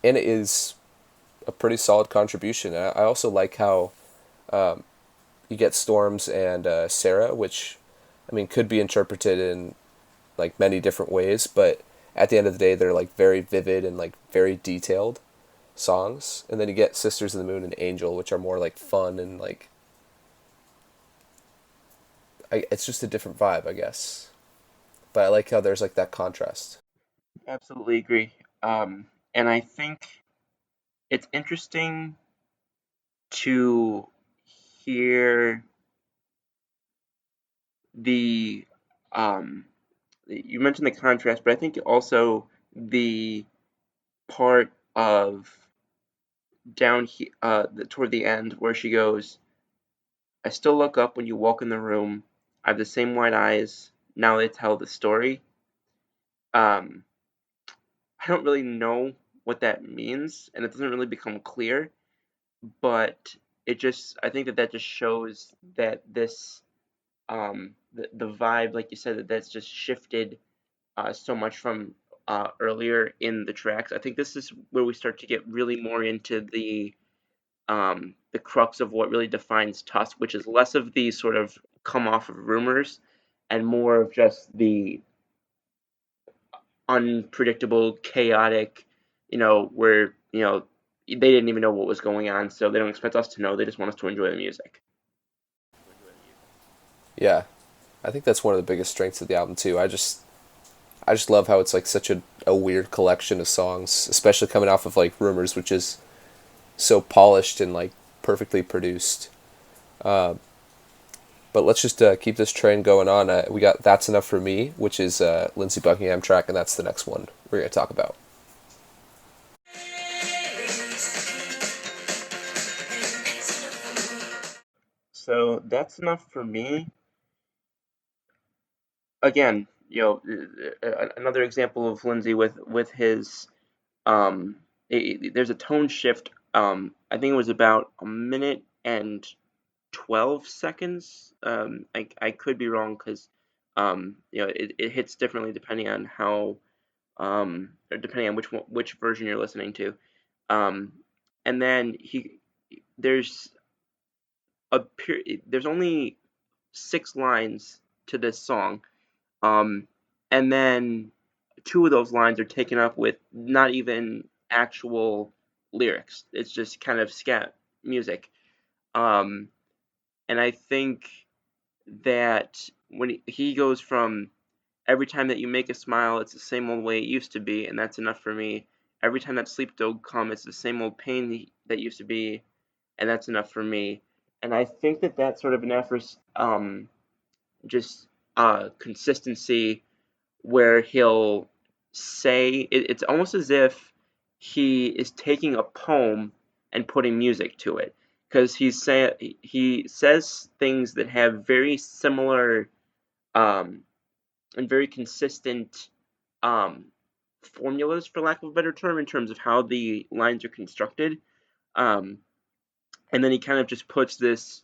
it is a pretty solid contribution. I also like how you get Storms and Sarah, which I mean could be interpreted in like many different ways, but at the end of the day, they're like very vivid and like very detailed songs. And then you get Sisters of the Moon and Angel, which are more like fun and like it's just a different vibe, I guess. But I like how there's like that contrast. Absolutely agree. And I think it's interesting to hear the um, you mentioned the contrast, but I think also the part of toward the end where she goes, "I still look up when you walk in the room. I have the same wide eyes. Now they tell the story." Um, I don't really know what that means, and it doesn't really become clear, but I think that just shows that this the vibe, like you said, that's just shifted so much from earlier in the tracks. I think this is where we start to get really more into the crux of what really defines Tusk, which is less of the sort of come off of Rumors and more of just the unpredictable, chaotic, where, they didn't even know what was going on, so they don't expect us to know. They just want us to enjoy the music. Yeah, I think that's one of the biggest strengths of the album too. I just love how it's like such a weird collection of songs, especially coming off of like Rumors, which is so polished and like perfectly produced. But let's just keep this train going on. We got That's Enough for Me, which is Lindsey Buckingham track, and that's the next one we're going to talk about. So that's enough for me. Again, another example of Lindsey with his there's a tone shift. I think it was about a minute and 12 seconds. I could be wrong because it hits differently depending on or depending on which version you're listening to. Um, and then there's there's only 6 lines to this song. Um, and then 2 of those lines are taken up with not even actual lyrics. It's just kind of scat music. Um, and I think that when he goes from every time that you make a smile, it's the same old way it used to be, and that's enough for me. Every time that sleep don't come, it's the same old pain that used to be, and that's enough for me. And I think that that's sort of an effort, just consistency, where he'll it's almost as if he is taking a poem and putting music to it, because he says things that have very similar um, and very consistent um, formulas, for lack of a better term, in terms of how the lines are constructed. Um, and then he kind of just puts this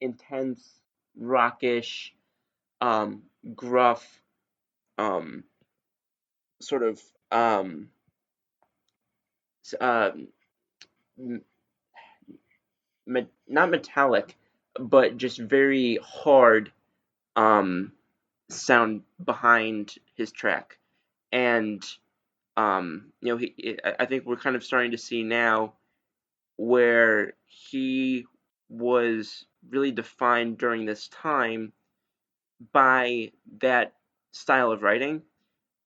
intense, rockish, gruff, um, sort of um, not metallic, but just very hard um, sound behind his track. And I think we're kind of starting to see now where he was really defined during this time by that style of writing.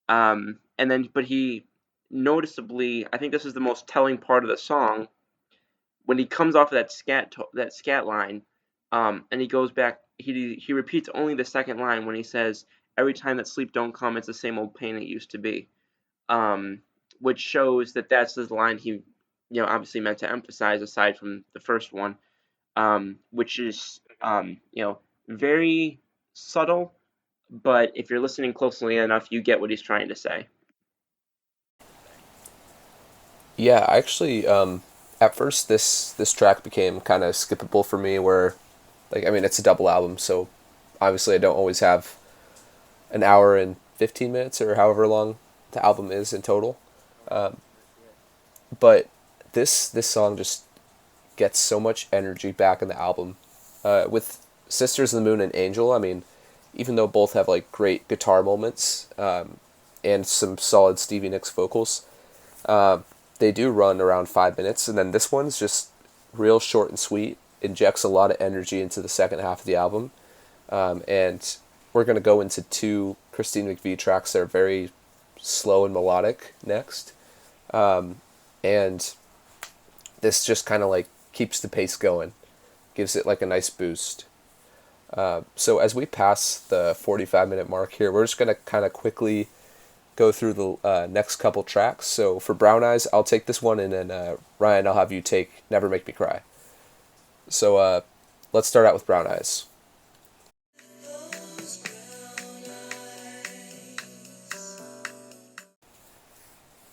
But he noticeably, I think this is the most telling part of the song, when he comes off of that scat line, and he goes back. He repeats only the second line when he says, "Every time that sleep don't come, it's the same old pain it used to be," um, which shows that that's the line he, obviously meant to emphasize aside from the first one, which is, very subtle, but if you're listening closely enough, you get what he's trying to say. Yeah, actually, at first this track became kind of skippable for me. Where, like, I mean, it's a double album, so obviously I don't always have an hour and 15 minutes or however long the album is in total. But this song just gets so much energy back in the album. With Sisters of the Moon and Angel, I mean, even though both have like great guitar moments and some solid Stevie Nicks vocals, they do run around 5 minutes, and then this one's just real short and sweet. Injects a lot of energy into the second half of the album, and we're gonna go into 2 Christine McVie tracks that are very slow and melodic next, and this just kind of like keeps the pace going, gives it like a nice boost. So as we pass the 45-minute mark here, we're just gonna kind of quickly go through the next couple tracks. So for Brown Eyes, I'll take this one, and then Ryan, I'll have you take Never Make Me Cry. So let's start out with Brown Eyes.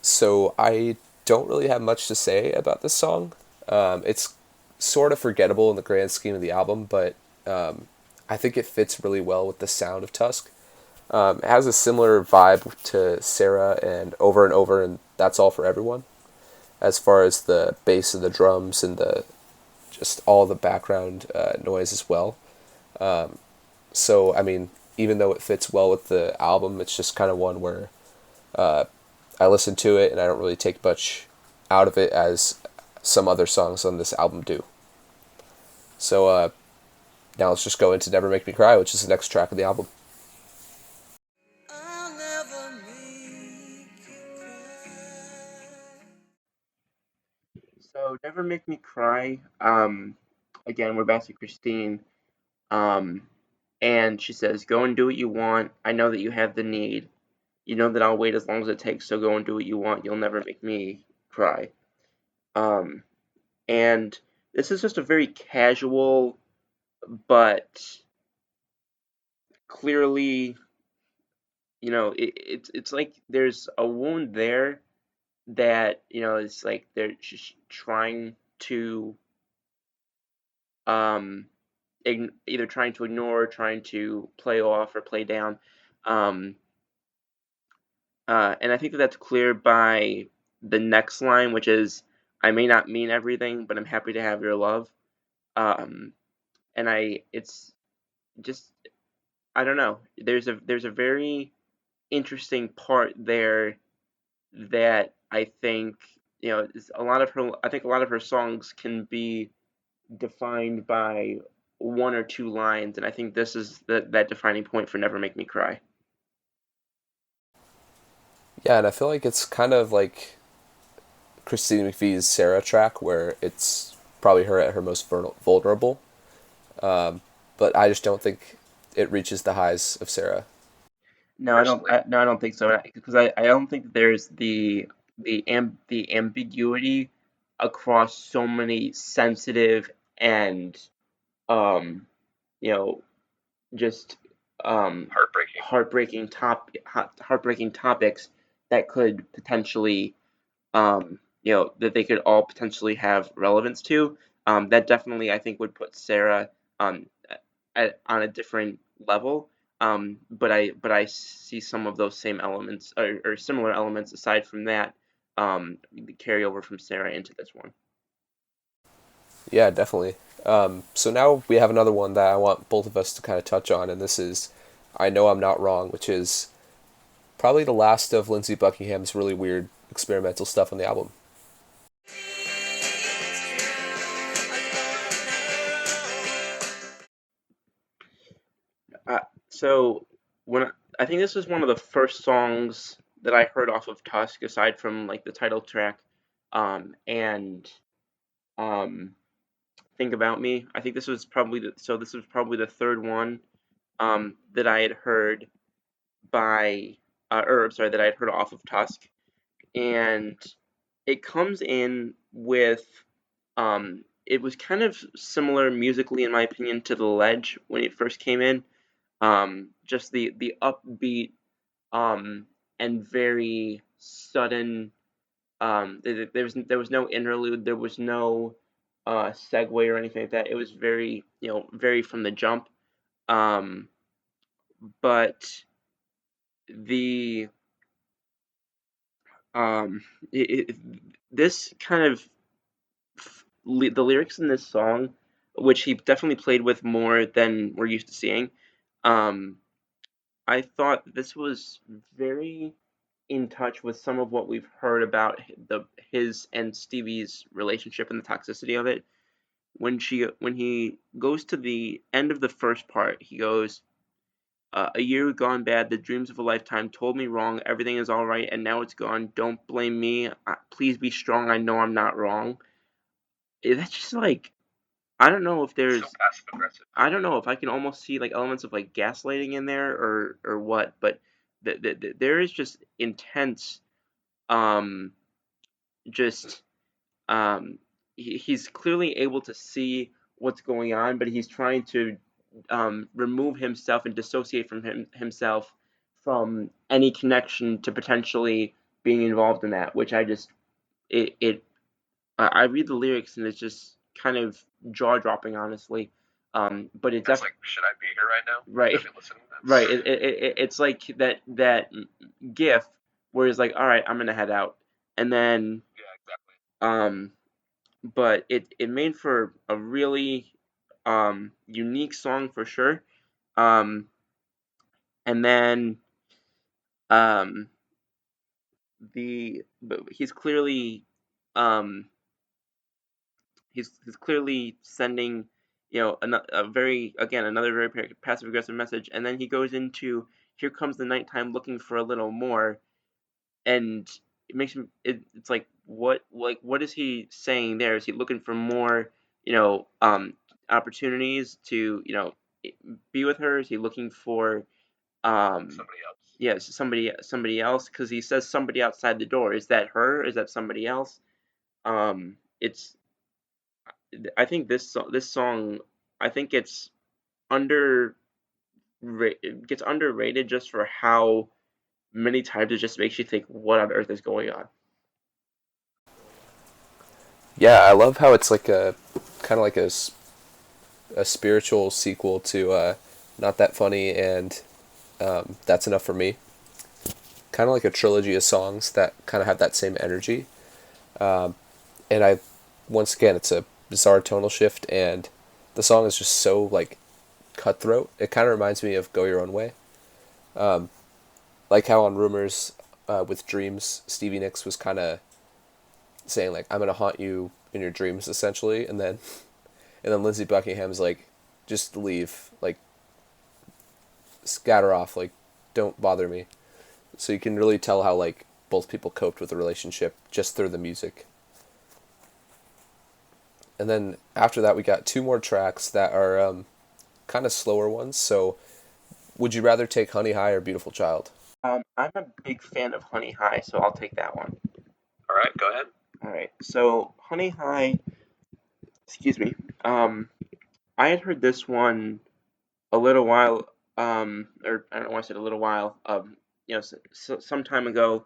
So I don't really have much to say about this song. It's sort of forgettable in the grand scheme of the album, but I think it fits really well with the sound of Tusk. It has a similar vibe to Sarah and Over, and That's All for Everyone, as far as the bass and the drums and the just all the background noise as well. So I mean, even though it fits well with the album, it's just kind of one where I listen to it and I don't really take much out of it as some other songs on this album do. So now let's just go into Never Make Me Cry, which is the next track of the album. So Never Make Me Cry. Again, we're back to Christine. Um, and she says, "Go and do what you want. I know that you have the need. You know that I'll wait as long as it takes. So go and do what you want. You'll never make me cry." Um, and this is just a very casual, but clearly, it's like there's a wound there that it's like they're just trying to um either trying to ignore, trying to play off or play down. Um, and I think that that's clear by the next line, which is, "I may not mean everything, but I'm happy to have your love." Um, and it's just, I don't know. There's a very interesting part there that I think a lot of her. I think a lot of her songs can be defined by one or two lines, and I think this is that defining point for Never Make Me Cry. Yeah, and I feel like it's kind of like Christine McVie's Sarah track, where it's probably her at her most vulnerable. But I just don't think it reaches the highs of Sarah. No, I don't. Personally, No, I don't think so. Because I don't think there's the ambiguity across so many sensitive and um you know just um heartbreaking. heartbreaking topics that could potentially that they could all potentially have relevance to. That definitely, I think, would put Sarah um, on a different level. But I see some of those same elements or similar elements aside from that carry over from Sarah into this one. Yeah, definitely. So now we have another one that I want both of us to kind of touch on, and this is I Know I'm Not Wrong, which is probably the last of Lindsey Buckingham's really weird experimental stuff on the album. Uh, so I think this is one of the first songs that I heard off of Tusk, aside from like the title track, and um, Think About Me. I think this was probably the third one that I had heard that I had heard off of Tusk, and it comes in with it was kind of similar musically, in my opinion, to The Ledge when it first came in. Just the upbeat um, and very sudden. There was no interlude. There was no segue or anything like that. It was very very from the jump. Um, but the um, it, it, this kind of the lyrics in this song, which he definitely played with more than we're used to seeing. Um, I thought this was very in touch with some of what we've heard about his and Stevie's relationship and the toxicity of it. When he goes to the end of the first part, he goes, "A year gone bad, the dreams of a lifetime told me wrong. Everything is all right, and now it's gone. Don't blame me. Please be strong. I know I'm not wrong." That's just like, I don't know if So there's passive aggressive. I don't know if I can almost see like elements of like gaslighting in there or what, but there is just intense um just he's clearly able to see what's going on, but he's trying to remove himself and dissociate from himself from any connection to potentially being involved in that, which I just it I read the lyrics and it's just kind of jaw dropping, honestly. But it That's definitely like, should I be here right now? right, Should I be listening? right. It's like that gif where he's like, all right, I'm gonna head out, and then Yeah, exactly. um, but it made for a really unique song for sure. Um, and then um but um he's clearly sending, a very, again, another very passive aggressive message, and then he goes into here comes the nighttime looking for a little more, and it makes him it's like what is he saying there? Is he looking for more, opportunities to, be with her? Is he looking for Somebody else. yes, somebody else, because he says somebody outside the door. Is that her? Is that somebody else? It's I think this song, I think it's under it gets underrated just for how many times it just makes you think, what on earth is going on? Yeah, I love how it's like a kind of like a spiritual sequel to Not That Funny and That's Enough for Me. Kind of like a trilogy of songs that kind of have that same energy. And once again, it's a bizarre tonal shift, and the song is just so like cutthroat. It kind of reminds me of Go Your Own Way. Like how on Rumors with Dreams, Stevie Nicks was kind of saying like, "I'm gonna haunt you in your dreams," essentially, and then Lindsey Buckingham's like, "Just leave, like, scatter off, like, don't bother me." So you can really tell how like both people coped with the relationship just through the music. And then after that, we got two more tracks that are kind of slower ones. So, would you rather take Honey High or Beautiful Child? I'm a big fan of Honey High, so I'll take that one. All right, go ahead. All right, so Honey High, excuse me. I had heard this one a little while, or I don't know why I said a little while, some time ago,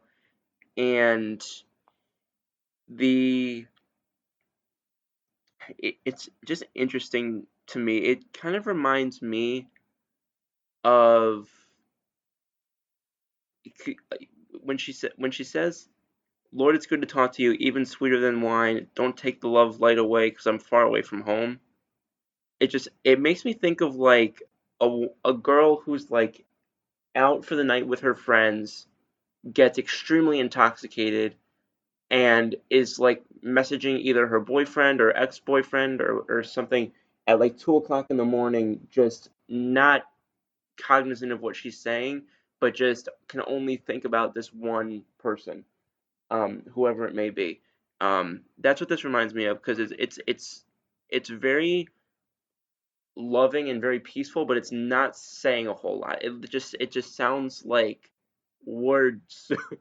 and the it's just interesting to me. It kind of reminds me of when she says, "Lord, it's good to talk to you, even sweeter than wine. Don't take the love light away, because I'm far away from home." It makes me think of like a girl who's like out for the night with her friends, gets extremely intoxicated, and is like messaging either her boyfriend or ex-boyfriend or something at like 2 o'clock in the morning, just not cognizant of what she's saying, but just can only think about this one person, whoever it may be. That's what this reminds me of, because it's very loving and very peaceful, but it's not saying a whole lot. It just sounds like word soup,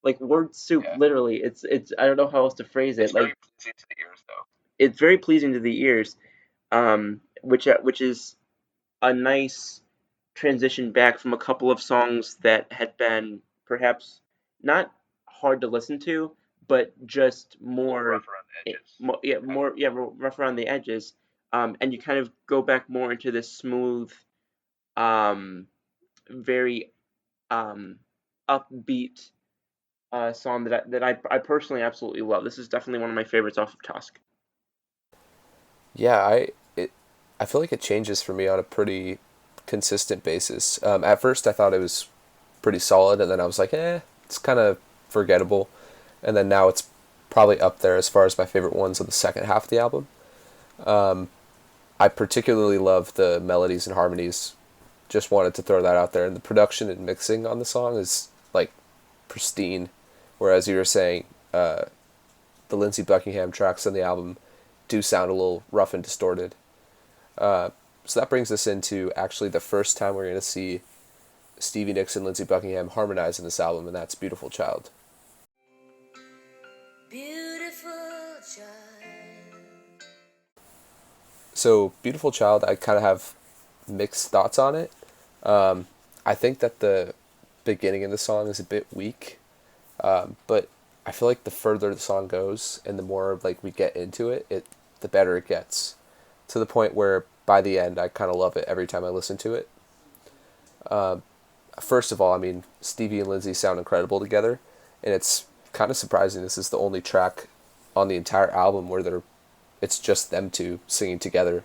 like word soup. Yeah. Literally, it's I don't know how else to phrase It's it. Like, very pleasing to the ears, though. it's very pleasing to the ears, which is a nice transition back from a couple of songs that had been perhaps not hard to listen to, but just more, Rough around the edges. rough around the edges. And you kind of go back more into this smooth, um, very um, upbeat song that I personally absolutely love. This is definitely one of my favorites off of Tusk. Yeah, I feel like it changes for me on a pretty consistent basis. At first, I thought it was pretty solid, and then I was like, it's kind of forgettable. And then now it's probably up there as far as my favorite ones of the second half of the album. I particularly love the melodies and harmonies. Just wanted to throw that out there. And the production and mixing on the song is like pristine. Whereas you were saying, the Lindsey Buckingham tracks on the album do sound a little rough and distorted. So that brings us into actually the first time we're going to see Stevie Nicks and Lindsey Buckingham harmonize in this album, and that's Beautiful Child. Beautiful Child. So, Beautiful Child, I kind of have mixed thoughts on it. I think that the beginning of the song is a bit weak, but I feel like the further the song goes and the more like we get into it, the better it gets, to the point where by the end I kind of love it every time I listen to it. First of all, I mean, Stevie and Lindsay sound incredible together, and it's kind of surprising this is the only track on the entire album where it's just them two singing together.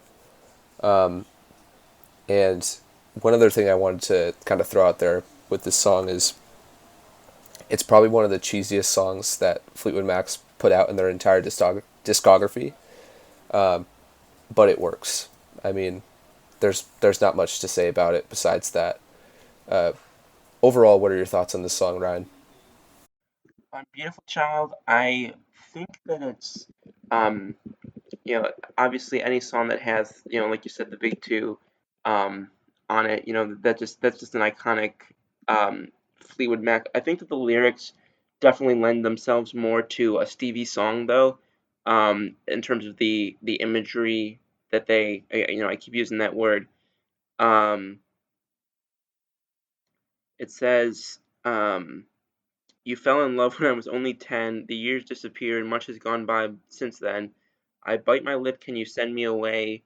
And one other thing I wanted to kind of throw out there with this song is it's probably one of the cheesiest songs that Fleetwood Mac's put out in their entire discography, but it works. I mean, there's not much to say about it besides that. Overall, what are your thoughts on this song, Ryan? On Beautiful Child, I think that it's um, obviously any song that has, like you said, the big two on it, that's just an iconic Fleetwood Mac. I think that the lyrics definitely lend themselves more to a Stevie song though, in terms of the imagery that I keep using that word. Um, it says, you fell in love when I was only 10. The years disappeared. Much has gone by since then. I bite my lip. Can you send me away?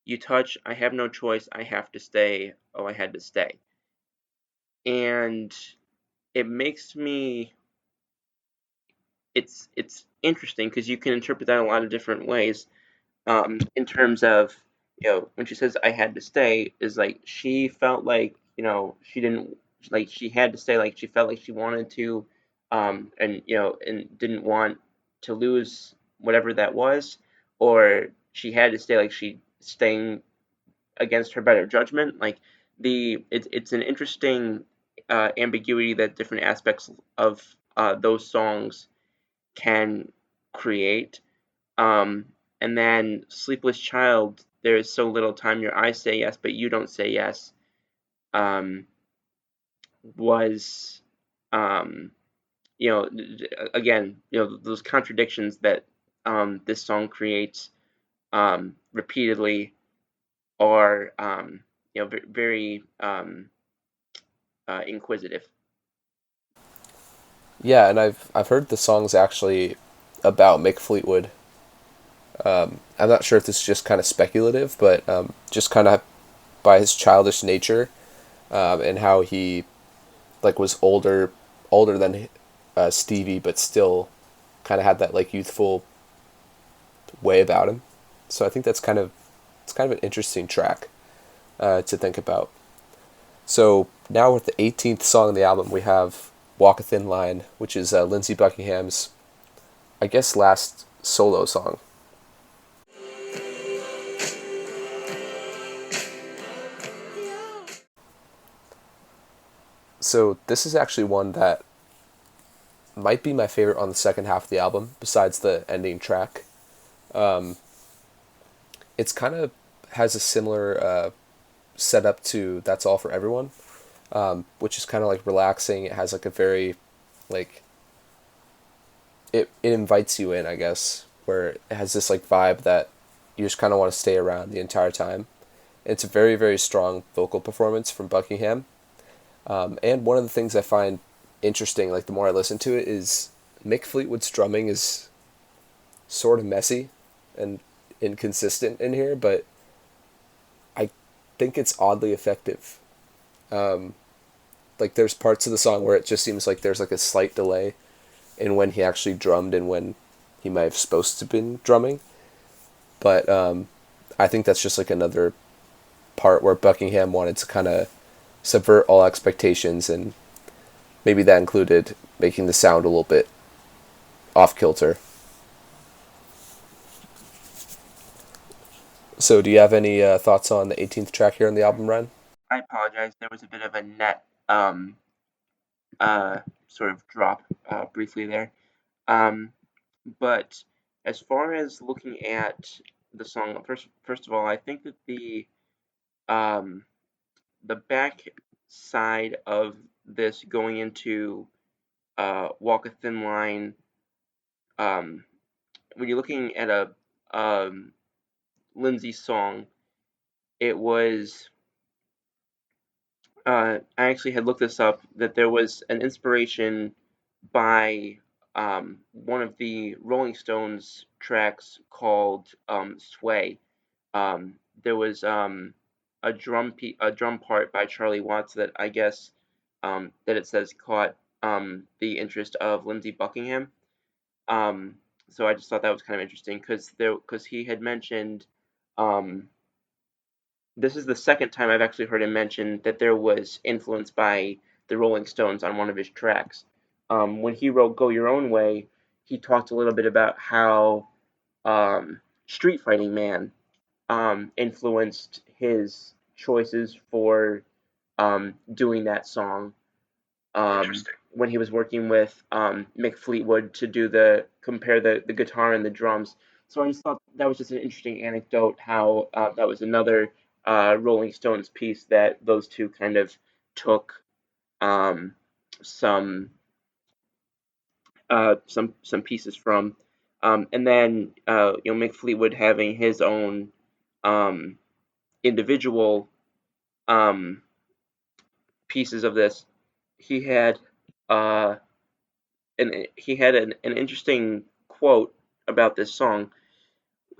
You touch. I have no choice. I have to stay. Oh, I had to stay. And it makes me. It's interesting because you can interpret that in a lot of different ways. In terms of when she says I had to stay, is like she felt like she didn't like she had to stay, like she felt like she wanted to, and and didn't want to lose whatever that was, or she had to stay like she staying against her better judgment. Like it's an interesting ambiguity that different aspects of those songs can create. um, and then Sleepless Child, there is so little time, your eyes say yes, but you don't say yes, um, was, um, again, those contradictions that this song creates repeatedly are, very inquisitive. Yeah, and I've heard the song's actually about Mick Fleetwood. I'm not sure if this is just kind of speculative, but just kind of by his childish nature, and how he like was older than Stevie, but still kind of had that like youthful way about him. So I think it's kind of an interesting track to think about. So now with the 18th song on the album, we have "Walk a Thin Line," which is Lindsey Buckingham's, I guess, last solo song. So this is actually one that might be my favorite on the second half of the album, besides the ending track. It's kind of has a similar setup to "That's All for Everyone," which is kind of like relaxing. It has like a very like it invites you in, I guess, where it has this like vibe that you just kind of want to stay around the entire time. It's a very very strong vocal performance from Buckingham. And one of the things I find interesting, like the more I listen to it, is Mick Fleetwood's drumming is sort of messy and inconsistent in here, but I think it's oddly effective. Like there's parts of the song where it just seems like there's like a slight delay in when he actually drummed and when he might have supposed to been drumming. But I think that's just like another part where Buckingham wanted to kind of subvert all expectations, and maybe that included making the sound a little bit off kilter. So, do you have any thoughts on the 18th track here on the album, Ryan? I apologize. There was a bit of a net uh, sort of drop briefly there. Um, but as far as looking at the song, first of all, I think that um, the back side of this going into Walk a Thin Line, um, when you're looking at a um, Lindsay song, it was. I actually had looked this up, that there was an inspiration by one of the Rolling Stones tracks called Sway. There was a drum part by Charlie Watts that I guess that it says caught the interest of Lindsey Buckingham. So I just thought that was kind of interesting because he had mentioned this is the second time I've actually heard him mention that there was influence by the Rolling Stones on one of his tracks. When he wrote "Go Your Own Way," he talked a little bit about how Street Fighting Man influenced his choices for doing that song. When he was working with Mick Fleetwood to compare the guitar and the drums. So I just thought that was just an interesting anecdote how that was another Rolling Stones piece that those two kind of took some some pieces from, and then Mick Fleetwood having his own individual um, pieces of this. He had uh, an interesting quote about this song.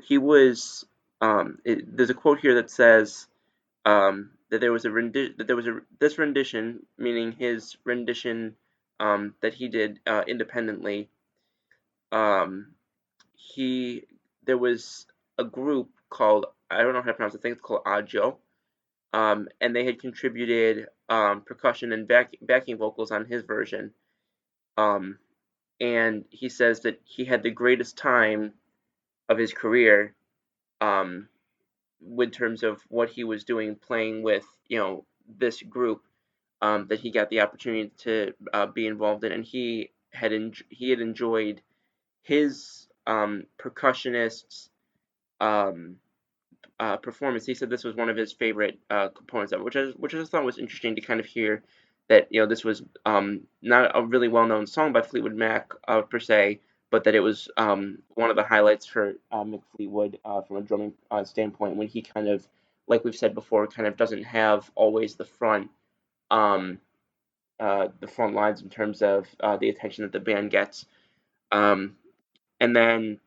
He was there's a quote here that says that there was this rendition, meaning his rendition that he did independently. He There was a group called, I don't know how to pronounce it, I think it's called Ajo, and they had contributed percussion and backing vocals on his version. And he says that he had the greatest time of his career in terms of what he was doing playing with this group that he got the opportunity to be involved in, and he had enjoyed his percussionists performance. He said this was one of his favorite components of it, which I just thought was interesting to kind of hear that this was not a really well known song by Fleetwood Mac per se, but that it was one of the highlights for Mick Fleetwood from a drumming standpoint, when he kind of, like we've said before, kind of doesn't have always um, the front lines in terms of the attention that the band gets. And then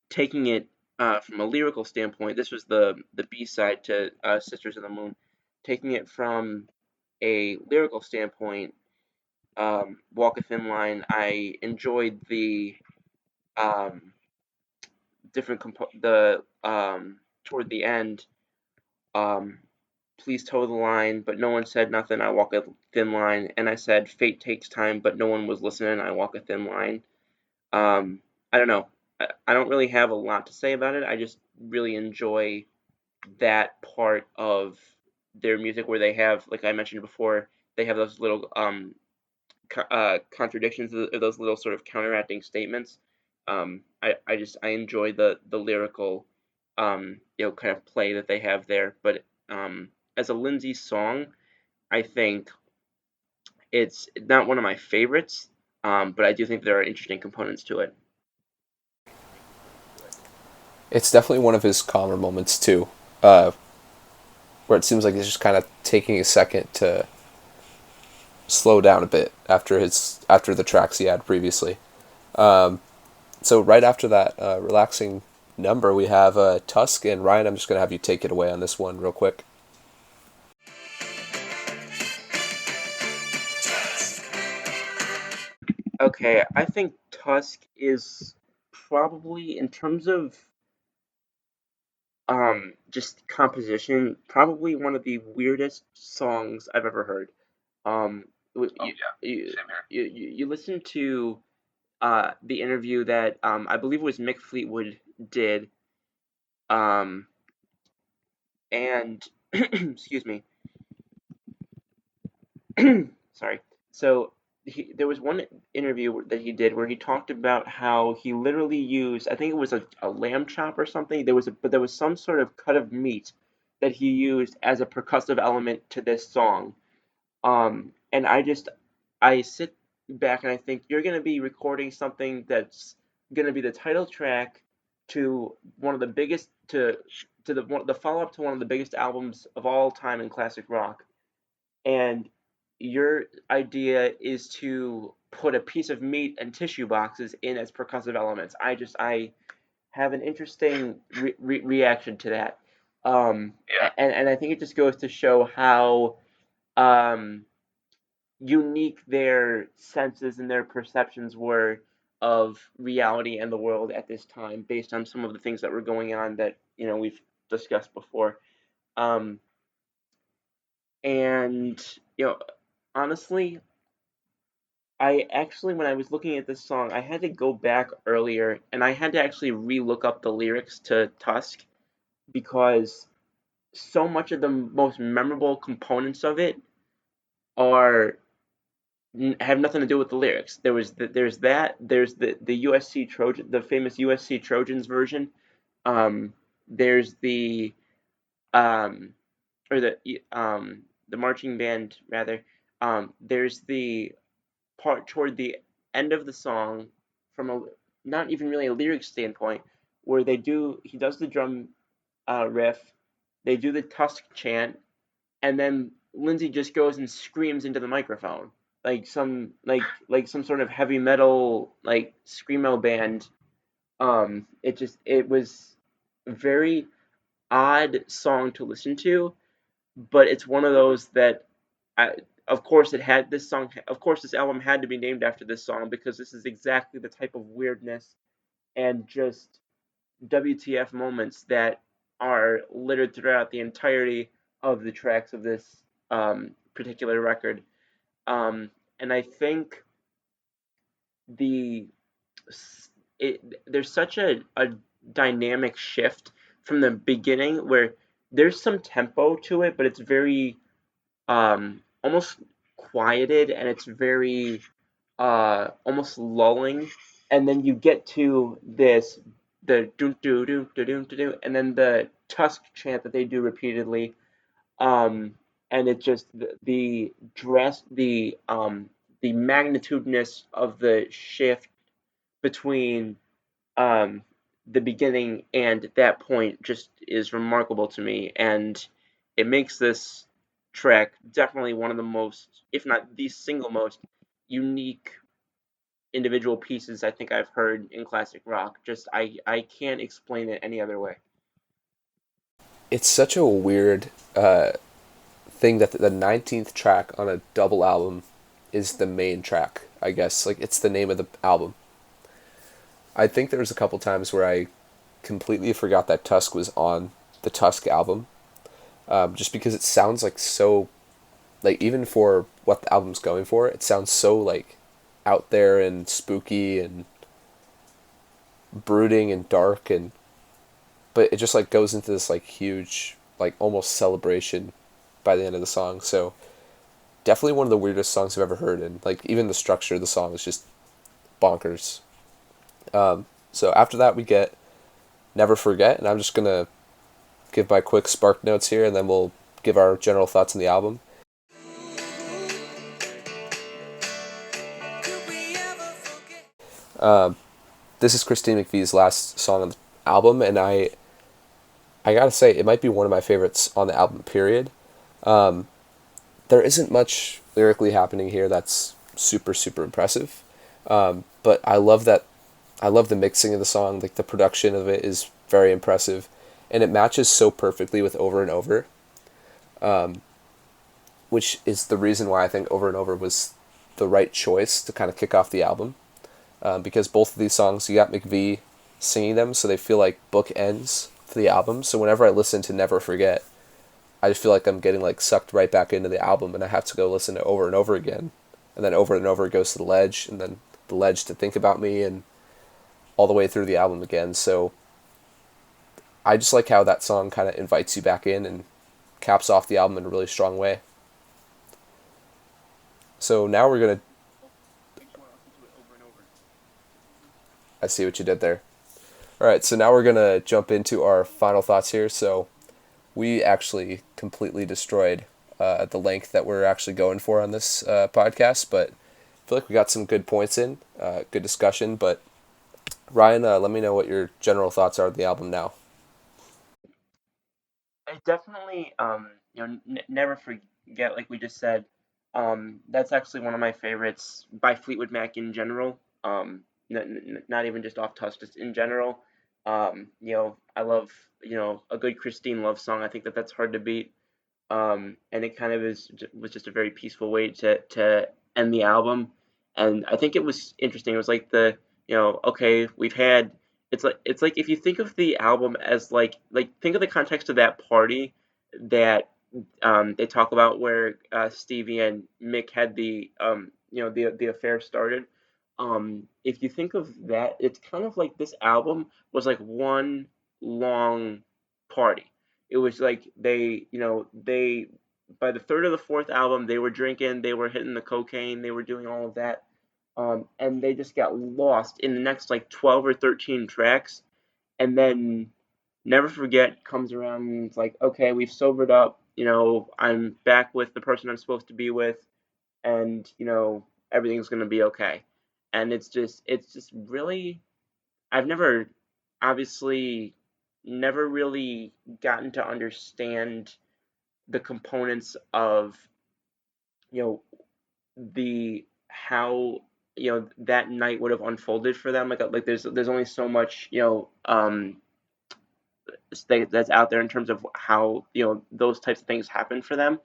taking it from a lyrical standpoint, this was the B side to Sisters of the Moon. Taking it from a lyrical standpoint, Walk a Thin Line, I enjoyed the different toward the end. Um, Please toe the line, but no one said nothing. I walk a thin line, and I said fate takes time, but no one was listening. I walk a thin line. I don't know. I don't really have a lot to say about it. I just really enjoy that part of their music where they have, like I mentioned before, they have those little contradictions, those little sort of counteracting statements. I enjoy the lyrical kind of play that they have there. But as a Lindsey song, I think it's not one of my favorites, but I do think there are interesting components to it. It's definitely one of his calmer moments too, where it seems like he's just kind of taking a second to slow down a bit after the tracks he had previously. So right after that relaxing number, we have Tusk, and Ryan, I'm just gonna have you take it away on this one real quick. Okay, I think Tusk is probably, in terms of just composition, probably one of the weirdest songs I've ever heard. You, you listen to the interview that I believe it was Mick Fleetwood did, um, and excuse me, sorry. So there was one interview that he did where he talked about how he literally used, I think it was a lamb chop or something. But there was some sort of cut of meat that he used as a percussive element to this song. And I sit back and I think you're gonna be recording something that's gonna be the title track to one of the biggest to the follow up to one of the biggest albums of all time in classic rock, and your idea is to put a piece of meat and tissue boxes in as percussive elements. have an interesting reaction to that. Yeah. And I think it just goes to show how um, unique their senses and their perceptions were of reality and the world at this time, based on some of the things that were going on that we've discussed before. Um, and honestly, I actually, when I was looking at this song, I had to go back earlier and I had to actually re-look up the lyrics to Tusk because so much of the most memorable components of it are have nothing to do with the lyrics. There's the USC Trojan, the famous USC Trojans version. There's um or the marching band rather. There's the part toward the end of the song from a not even really a lyric standpoint where he does the drum riff, they do the Tusk chant, and then Lindsay just goes and screams into the microphone like some sort of heavy metal like screamo band. It was a very odd song to listen to, but it's one of those that I, of course it had this song of course this album had to be named after this song because this is exactly the type of weirdness and just WTF moments that are littered throughout the entirety of the tracks of this particular record. And I think the there's such a dynamic shift from the beginning where there's some tempo to it, but it's very almost quieted and it's very almost lulling, and then you get to the doom doo doo doo doo doo, and then the Tusk chant that they do repeatedly, and it just the dress the magnitudinous of the shift between um, the beginning and that point just is remarkable to me, and it makes this track definitely one of the most, if not the single most, unique individual pieces I think I've heard in classic rock. Just I can't explain it any other way. It's such a weird thing that the 19th track on a double album is the main track, I guess. Like, it's the name of the album. I think there was a couple times where I completely forgot that Tusk was on the Tusk album, just because it sounds like so, like, even for what the album's going for, it sounds so, like, out there and spooky and brooding and dark, and but it just like goes into this like huge, like, almost celebration by the end of the song. So definitely one of the weirdest songs I've ever heard, and like even the structure of the song is just bonkers. So after that we get Never Forget, and I'm just gonna give my quick spark notes here, and then we'll give our general thoughts on the album. This is Christine McVie's last song on the album, and I gotta say it might be one of my favorites on the album. Period. There isn't much lyrically happening here that's super impressive, but I love that. I love the mixing of the song. Like, the production of it is very impressive, and it matches so perfectly with Over and Over, which is the reason why I think Over and Over was the right choice to kind of kick off the album. Because both of these songs, you got McVie singing them, so they feel like bookends for the album. So whenever I listen to Never Forget, I just feel like I'm getting like sucked right back into the album, and I have to go listen to Over and Over again, and then Over and Over goes to The Ledge, and then The Ledge to Think About Me, and all the way through the album again. So I just like how that song kind of invites you back in and caps off the album in a really strong way. So now we're gonna. I see what you did there. All right, so now we're gonna jump into our final thoughts here. So we actually completely destroyed the length that we're actually going for on this podcast, but I feel like we got some good points in, good discussion. But Ryan, let me know what your general thoughts are of the album now. I definitely never forget, like we just said. That's actually one of my favorites by Fleetwood Mac in general. Not even just off Tusk, just in general. I love a good Christine Love song. I think that's hard to beat. And it kind of was just a very peaceful way to end the album. And I think it was interesting. It was like okay, we've had it's like if you think of the album as like think of the context of that party that they talk about where Stevie and Mick had the affair started. If you think of that, it's kind of like this album was like one long party. It was like they by the third or the fourth album they were drinking, they were hitting the cocaine, they were doing all of that, and they just got lost in the next like 12 or 13 tracks, and then Never Forget comes around and it's like, okay, we've sobered up, I'm back with the person I'm supposed to be with, and everything's gonna be okay. And it's just really, I've never obviously never really gotten to understand the components of you know the how that night would have unfolded for them. Like there's only so much that's out there in terms of how those types of things happen for them.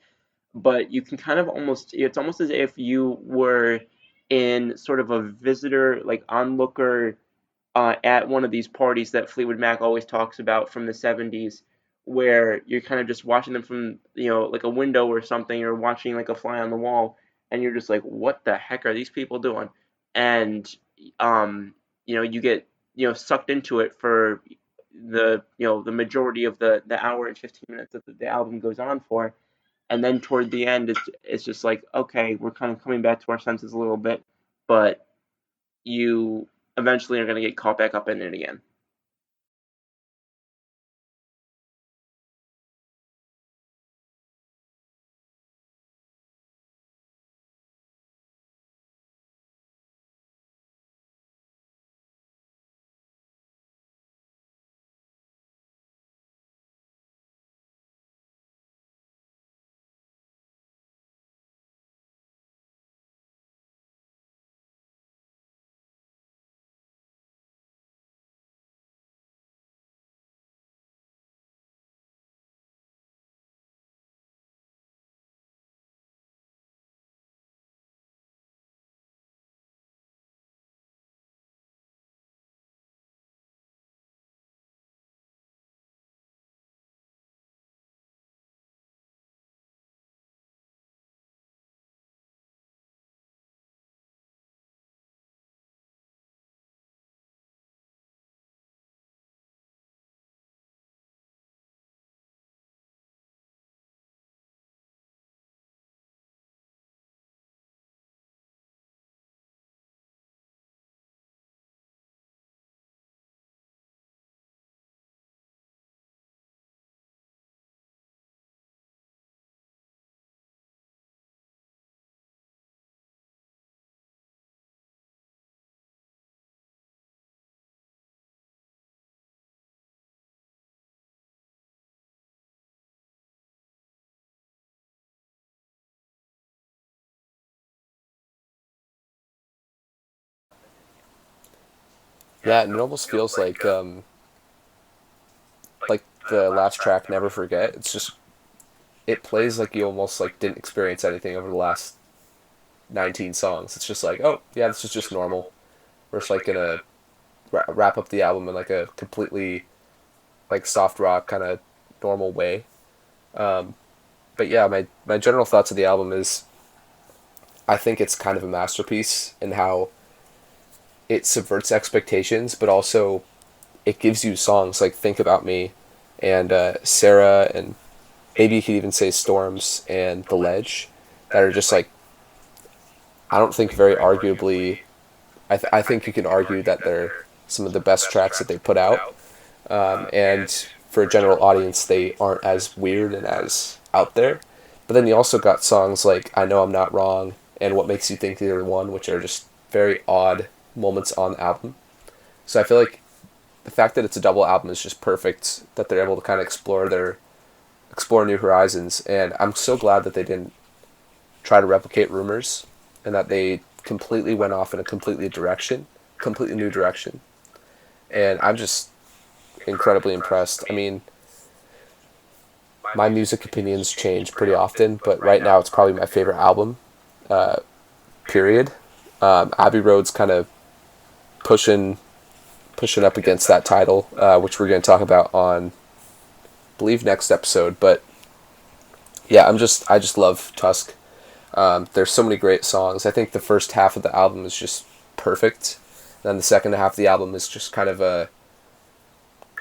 But you can kind of it's almost as if you were in sort of a visitor, like onlooker, at one of these parties that Fleetwood Mac always talks about from the 70s, where you're kind of just watching them from, like a window or something, or watching like a fly on the wall, and you're just like, what the heck are these people doing? And, you get, sucked into it for the majority of the hour and 15 minutes that the album goes on for. And then toward the end, it's just like, okay, we're kind of coming back to our senses a little bit, but you eventually are going to get caught back up in it again. Yeah, and it almost feels like the last track, Never Forget. It's just it plays like you almost like didn't experience anything over the last 19 songs. It's just like, oh yeah, this is just normal. We're just like gonna wrap up the album in like a completely like soft rock kind of normal way. Um, but yeah, my general thoughts of the album is I think it's kind of a masterpiece in how it subverts expectations, but also it gives you songs like Think About Me and Sarah, and maybe you could even say Storms and The Ledge, that are just like, I don't think very arguably, I think you can argue that they're some of the best tracks that they put out. And for a general audience, they aren't as weird and as out there. But then you also got songs like I Know I'm Not Wrong and What Makes You Think You're the One, which are just very odd moments on the album. So I feel like the fact that it's a double album is just perfect, that they're able to kind of explore new horizons. And I'm so glad that they didn't try to replicate Rumors, and that they completely went off in a completely new direction. And I'm just incredibly impressed. I mean, my music opinions change pretty often, but right now it's probably my favorite album, period. Abbey Road's kind of pushing up against that title, which we're going to talk about on, I believe, next episode. But yeah, I just love Tusk. There's so many great songs. I think the first half of the album is just perfect. Then the second half of the album is just kind of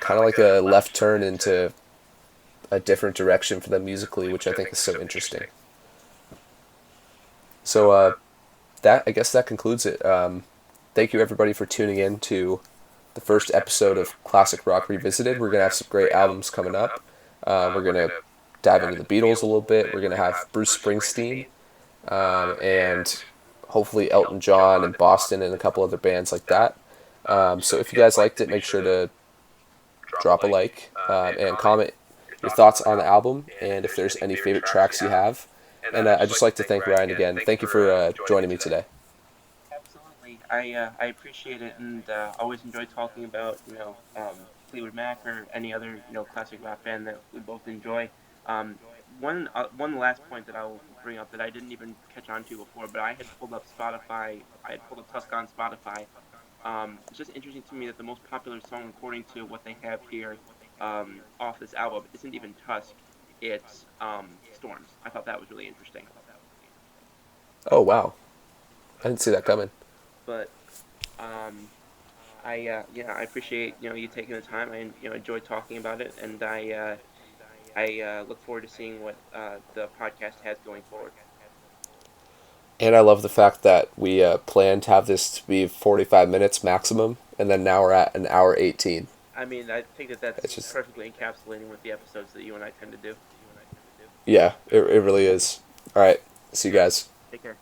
like a left turn into a different direction for them musically, which I think is so interesting. So I guess that concludes it. Thank you everybody for tuning in to the first episode of Classic Rock Revisited. We're gonna have some great albums coming up. We're gonna dive into the Beatles a little bit. We're gonna have Bruce Springsteen, and hopefully Elton John and Boston and a couple other bands like that. So if you guys liked it, make sure to drop a like and comment your thoughts on the album and if there's any favorite tracks you have. And I'd just like to thank Ryan again. Thank you for joining me today. Absolutely, I appreciate it, and always enjoy talking about Fleetwood Mac or any other classic rock band that we both enjoy. One last point that I'll bring up that I didn't even catch on to before, but I had pulled up Spotify. I had pulled up Tusk on Spotify. It's just interesting to me that the most popular song, according to what they have here, off this album, isn't even Tusk. It's Storms. I thought that was really interesting. Oh wow, I didn't see that coming. But I appreciate you taking the time. I enjoyed talking about it, and I look forward to seeing what the podcast has going forward. And I love the fact that we planned to have this to be 45 minutes maximum, and then now we're at an hour 18. I mean, I think that's just perfectly encapsulating with the episodes that you and I tend to do. Yeah, it really is. All right, see you guys. Take care.